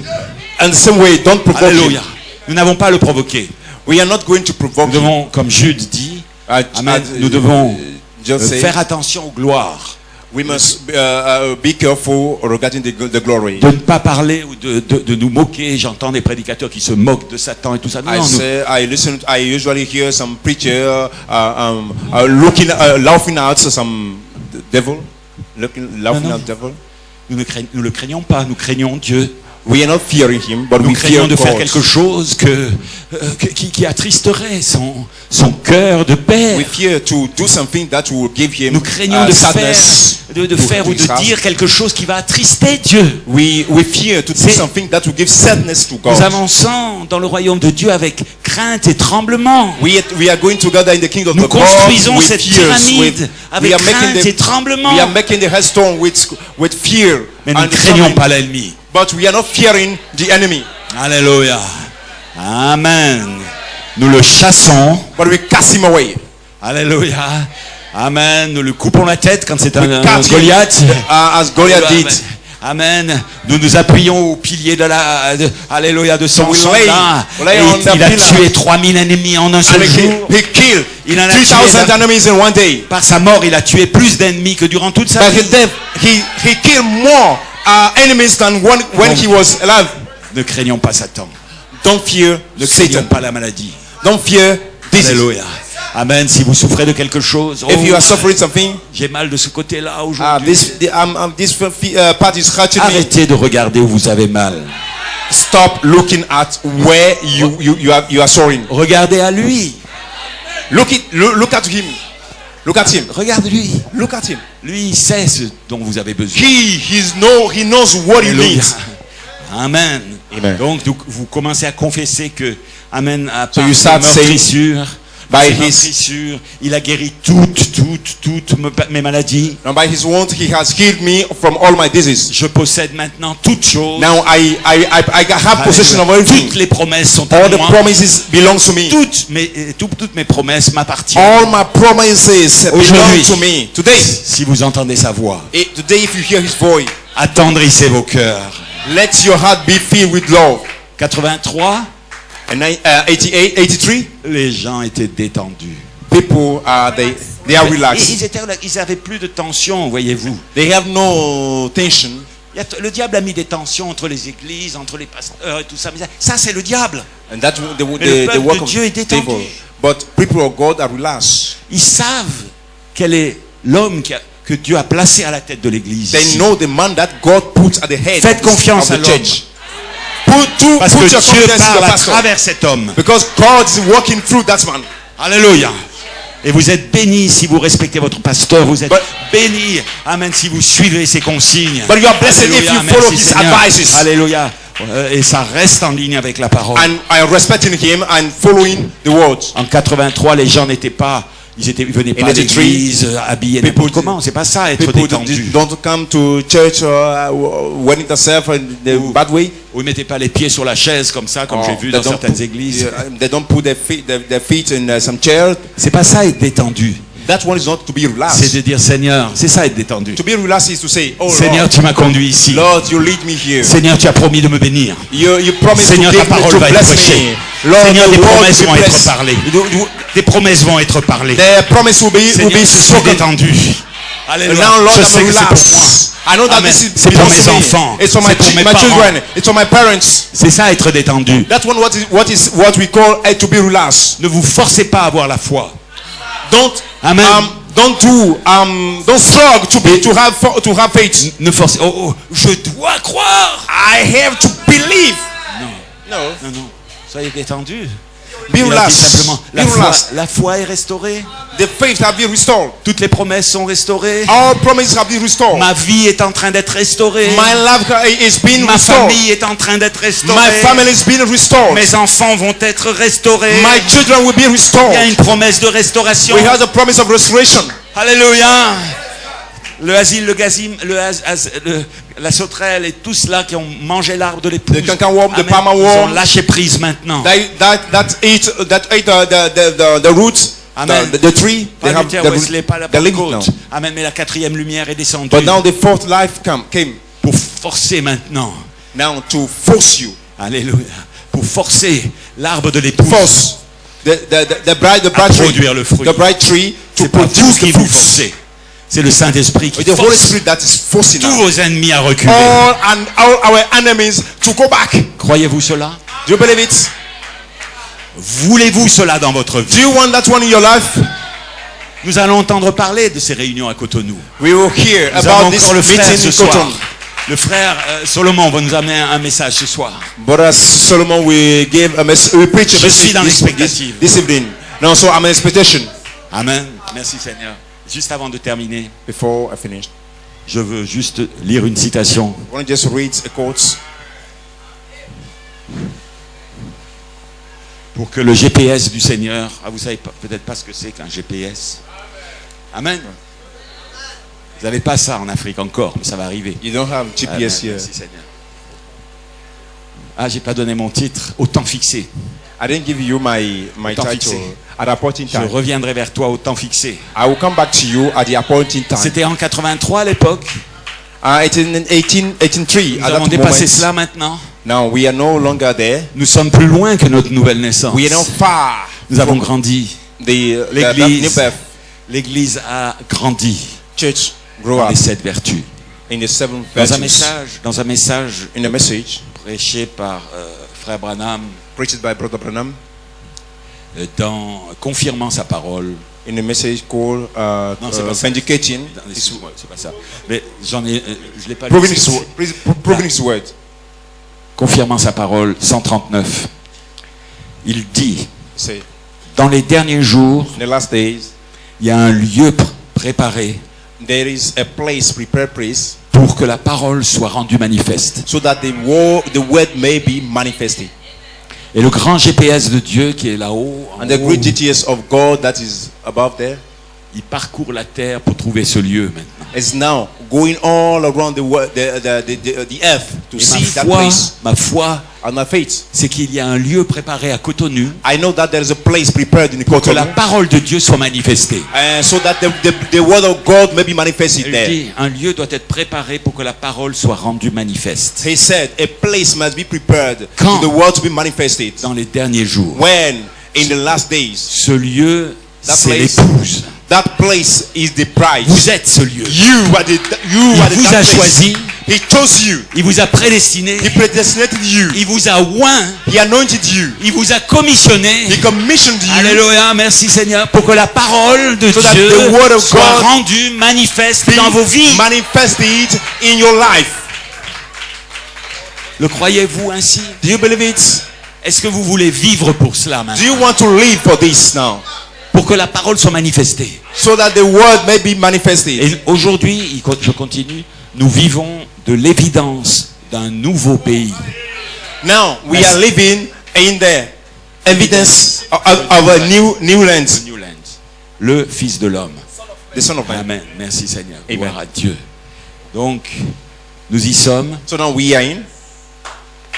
And the same way, don't provoke him. Alléluia. Nous n'avons pas à le provoquer. We are not going to provoke Nous him. devons, comme Jude dit, Amen, nous uh, devons just say, faire attention aux gloires. we must be careful regarding the glory. De ne pas parler ou de nous moquer. J'entends des prédicateurs qui se moquent de Satan et tout ça. Non, non, I usually hear some preacher laughing at some devil, laughing non. at devil. nous ne le craignons pas. Nous craignons Dieu. We are not fearing him, but Nous we fear craignons de faire God. quelque chose qui attristerait son cœur de père. We fear to do something that will give him Nous craignons de sadness. faire ou de dire quelque chose qui va attrister Dieu. We fear to do something that will give sadness to God. Nous avançons dans le royaume de Dieu avec crainte et tremblement. We are going together in the kingdom Nous of God construisons with cette fears, pyramide avec we are making crainte et tremblement. we are making the headstone with fear. Mais nous ne and craignons trembling. pas l'ennemi. But we are not fearing the enemy. Alléluia. Amen. Nous le chassons. But we cast him away. Alléluia. Amen. Nous lui coupons la tête quand c'est We un cut him, Goliath. as Goliath did. Amen. Nous nous appuyons au pilier Alléluia de son So we sang lay là. on Et the il a pillar. tué 3000 ennemis en un seul And jour. he killed Il en a 3,000 tué enemies in one day. par sa mort, il a tué plus d'ennemis que durant toute sa By vie. his death, he killed more enemies than when he was alive. Ne craignons pas Satan. Don't fear Ne craignons Satan. pas la maladie. Don't fear disease. Alléluia. Amen. Si vous souffrez de quelque chose, If you oh, are suffering something, j'ai mal de ce côté-là aujourd'hui. this part is hurting me. Arrêtez de regarder où vous avez mal. Stop looking at where you are soaring. Regardez à lui. Look at him. Look at him. Regarde-lui. Look at him. Lui, il sait ce dont vous avez besoin. He knows what he Alléluia. needs. Amen. Amen. Donc, vous commencez à confesser que, Amen, à So part you ses start saying, meurtrissures, by ses his- meurtrissures, il a guéri toutes mes maladies. And by his wound, he has healed me from all my diseases. Je possède maintenant toutes choses. Now I have possession of everything. Toutes les promesses sont à All the moi. promises belong to me. Toutes mes promesses m'appartiennent. All my promises belong Aujourd'hui. to me. Today, Si vous entendez sa voix, today, if you hear his voice, attendrissez vos cœurs. let your heart be filled with love. 83, And 88, 83, les gens étaient détendus. people they are relaxed. Ils avaient plus de tension, voyez-vous. They have no tension. Le diable a mis des tensions entre les églises, entre les pasteurs et tout ça. Mais ça, c'est le diable. And that's the peuple work de of Dieu est the détendu. devil. But people of God are relaxed. Ils savent quel est l'homme que Dieu a placé à la tête de l'église. They ici. know the man that God puts at the head Faites confiance of à the l'homme. church. Parce Put que your Dieu confidence in parle the à pastor. travers cet homme. Because God is working through that man. Alléluia. Et vous êtes bénis si vous respectez votre pasteur. Vous êtes bénis. Amen. Si vous suivez ses consignes. But you are blessed if Alléluia. you follow Merci, his Seigneur. advices. Alléluia. Et ça reste en ligne avec la parole. And I respecting him and following the words. En 83, les gens n'étaient pas, ils venaient pas à 83, l'église habillés people n'importe comment. C'est pas ça, être People détendu. don't come to church wearing themselves in the bad way. Ou ils mettaient pas les pieds sur la chaise comme ça, comme j'ai vu They dans don't certaines put- églises. They don't put their feet in some chair. C'est pas ça être détendu. That one is not to be C'est relaxed. de dire Seigneur, c'est ça être détendu. To be relaxed is to say, oh Seigneur, tu m'as conduit ici. Lord, you lead me here. Seigneur, tu as promis de me bénir. You promise Seigneur, to ta give me, parole to va être bless prêchée. me. Lord, Seigneur, the des word promesses will vont être bless. parlées. Des promesses vont être parlées. The promise will be Seigneur, je suis spoken. détendu. And Alléluia. now, Lord, Je I'm sais que c'est pour moi. relaxed. I know that Amen. this is C'est pour belongs mes to me. enfants. It's for C'est pour mes my parents. children. It's for my parents. C'est ça être détendu. That one what we call to be relaxed. Ne vous forcez pas à avoir la foi. Don't Amen. don't struggle to have faith. Ne forcez. Je dois croire. I have to believe. Non, non. Soyez détendu. Be Il a dit relaxed. simplement, Be relaxed. la foi est restaurée. The faith have been restored. Toutes les promesses sont restaurées. All promises have been restored. Ma vie est en train d'être restaurée. My life is being Ma restored. famille est en train d'être restaurée. My family is being restored. Mes enfants vont être restaurés. My children will be Il y a restored. une promesse de restauration. We have the promise of restoration. Alléluia. Le asile, le gazim, la sauterelle et tous ceux qui ont mangé l'arbre de l'épouse. The cankerworm, the Amen. palmer Ils ont worm. lâché prise maintenant. That ate the roots, Amen. the tree. Pas They have Luther the Wesley, pas la they're living now. Pentecôte. Amen. Mais la quatrième lumière est descendue But now the fourth life came pour forcer maintenant. now to force you, Alléluia. Pour forcer l'arbre de l'épouse. force the bright à tree, produire le fruit. the bright tree to C'est pas vous produce qui the vous fruits. forcez. C'est le Saint-Esprit qui It's the Holy force Spirit that is forcing tous us. vos ennemis à reculer. All our enemies to go back. Croyez-vous cela? Do you believe it? Voulez-vous cela dans votre vie? Do you want that one in your life? Nous allons entendre parler de ces réunions à Cotonou. We will hear Nous avons about this encore le frère meeting ce in soir. Cotonou. Le frère Solomon va nous amener un message ce soir. Brother Solomon, we gave a message. We preach a Je suis message dans this l'expectative. evening. Now, so I'm in expectation. Amen. Merci Seigneur. Juste avant de terminer, Before I finish, je veux juste lire une citation. I want to just read a quote. Pour que le GPS du Seigneur, vous savez peut-être pas ce que c'est qu'un GPS. Amen. Vous n'avez pas ça en Afrique encore, mais ça va arriver. You don't have Amen. GPS here. Merci Seigneur. Ah, j'ai pas donné mon titre. Au temps fixé. I didn't give you my Temps title fixé. at appointing Je time. reviendrai vers toi au temps fixé. I will come back to you at the appointing time. C'était en 83 à l'époque. It's in 1883. Nous At avons that dépassé moment. cela maintenant. Now we are no longer there. Nous sommes plus loin que notre nouvelle naissance. We are now far. Nous avons grandi. The L'église. new birth L'Église a grandi church grow dans up les 7 vertus. in the seven Dans un virtues. message In a message prêché par Frère Branham, preached by Brother Branham. dans confirmant sa parole. In a message called Non, c'est pas ça. vindicating, Excuse-moi, c'est pas ça. Mais je l'ai pas lu. proving his word. Confirmant sa parole, 139. Il dit, Say, dans les derniers jours, in the last days, il y a un lieu préparé there is a prepared place, pour que la parole soit rendue manifeste. so that the word may be manifested. Et le grand GPS de Dieu qui est là-haut, en And the haut, great GTS of God that is above there il parcourt la terre pour trouver ce lieu maintenant. is now going all around the earth to Et see that place. ma foi, And my faith, c'est qu'il y a un lieu préparé à Cotonou I know that there is a place prepared in pour que la Cotonou, parole de Dieu soit manifestée. so that the word of God may be manifested Il there. dit, un lieu doit être préparé pour que la parole soit rendue manifeste. He said, a place must be prepared Quand? for the word to be manifested. Dans les derniers jours, When in the last days, ce lieu, That c'est place. l'épouse. that place is the bride. Vous êtes ce lieu. You are the Il vous that a place. choisi, He chose you. il vous a prédestiné, He predestinated you. il vous a oint, He anointed you. il vous a commissionné. He commissioned you. Alléluia, merci Seigneur, pour que la parole de So that Dieu the word of soit God rendue manifeste be dans vos vies. manifested in your life. Le croyez-vous ainsi? Do you believe it? Est-ce que vous voulez vivre pour cela Do maintenant? you want to live for this now? Pour que la parole soit manifestée. So that the word may be manifested. Et aujourd'hui, je continue, nous vivons de l'évidence d'un nouveau pays. Now we Yes. are living in the evidence of a new land, New Land. Le Fils de l'homme. the Son of Man. Amen. Merci Seigneur. Amen. Gloire à Dieu. Donc, nous y sommes. So now we are in.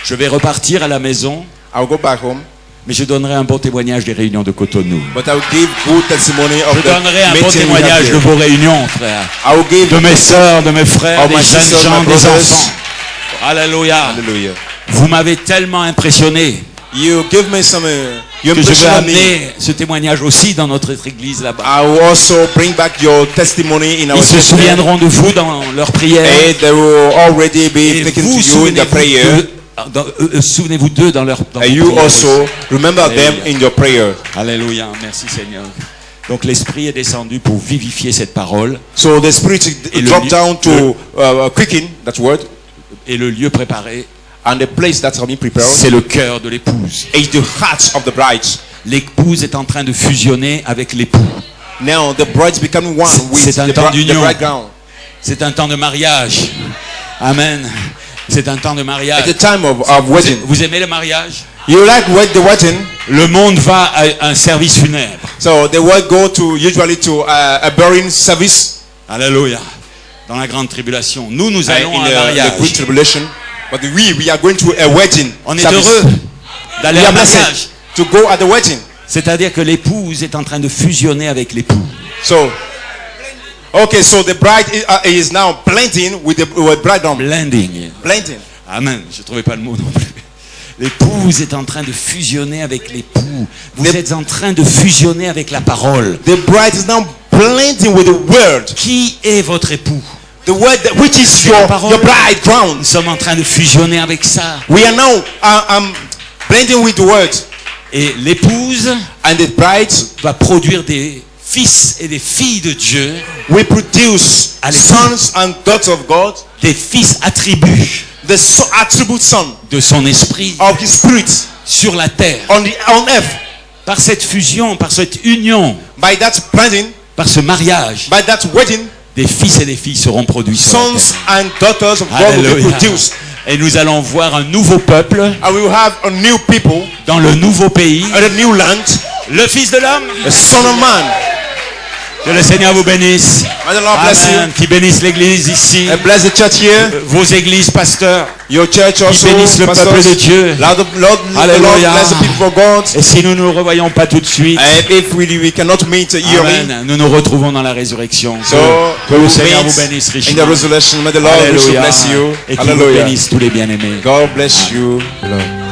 Je vais repartir à la maison, I'll go back home, mais je donnerai un bon témoignage des réunions de Cotonou. but I will give good testimony of Je the donnerai un bon meeting we had témoignage de here. vos réunions, frères. I will give De mes sœurs, de mes frères, of des my jeunes sisters, gens, my des brothers. enfants. Alléluia. Hallelujah. Vous m'avez tellement impressionné You give me some. You que je vais impression me. amener ce témoignage aussi dans notre église là-bas. I will also bring back your testimony in our Ils se church. souviendront de vous dans leur prière. And they will already be Et taken vous, to you in the prayer. souvenez-vous d'eux dans leur And you prière also aussi. remember them Hallelujah. in your prayer. Alléluia, merci Seigneur. Donc l'Esprit est descendu pour vivifier cette parole So the Spirit Et le dropped lieu- down to quicken that word, et le lieu préparé And the place that has been prepared c'est le cœur de l'épouse. is the heart of the bride. L'épouse est en train de fusionner avec l'époux. Now the bride is becoming one with C'est un the, temps the d'union. bridegroom. C'est un temps de mariage. Amen. C'est un temps de mariage. At the time of wedding. Vous aimez le mariage? You like the wedding? Le monde va à un service funèbre. So they will go to usually to a burying service Alléluia. Dans la grande tribulation. Nous allons in à un the mariage. great tribulation. But we are going to a wedding. On est service. heureux d'aller We à un are blessed mariage. to go at the wedding. C'est-à-dire que l'épouse est en train de fusionner avec l'époux. So, okay, so the bride is now blending with the bridegroom. Blending. Blending. Amen. Je ne trouvais pas le mot non plus. L'épouse est en train de fusionner avec l'époux. Vous êtes en train de fusionner avec la parole. The bride is now blending with the word. Qui est votre époux? The word which is C'est la parole. your bridegroom. Nous sommes en train de fusionner avec ça. We are now blending with the word. Et l'épouse And the bride va produire des fils et des filles de Dieu, will produce Allez. sons and daughters of God. des fils attributs The attribute son de son esprit of his spirit sur la terre. on earth. Par cette fusion, par cette union, By that blending, par ce mariage, by that wedding, des fils et des filles seront produits sur la sons terre. and daughters of God will be Alléluia. produced. Et nous allons voir un nouveau peuple And we will have a new people, dans le nouveau pays, a new land, le Fils de l'homme. a son of man. Que le Seigneur vous bénisse. May the Lord bless Amen. Qui bénisse l'église ici, you. And bless the church here, vos églises, pasteurs. your church also. bénisse le pastors. peuple de Dieu. Lord, the Lord Alléluia. bless the people of God. Et si nous ne nous revoyons pas tout de suite, And if we cannot meet yearly, Amen, nous nous retrouvons dans la résurrection. so Que le we Seigneur meet vous bénisse in the richement. resurrection. May the Lord richly Alléluia. bless you. Et qu'il vous Hallelujah. bénisse tous les bien-aimés. God bless you. Lord.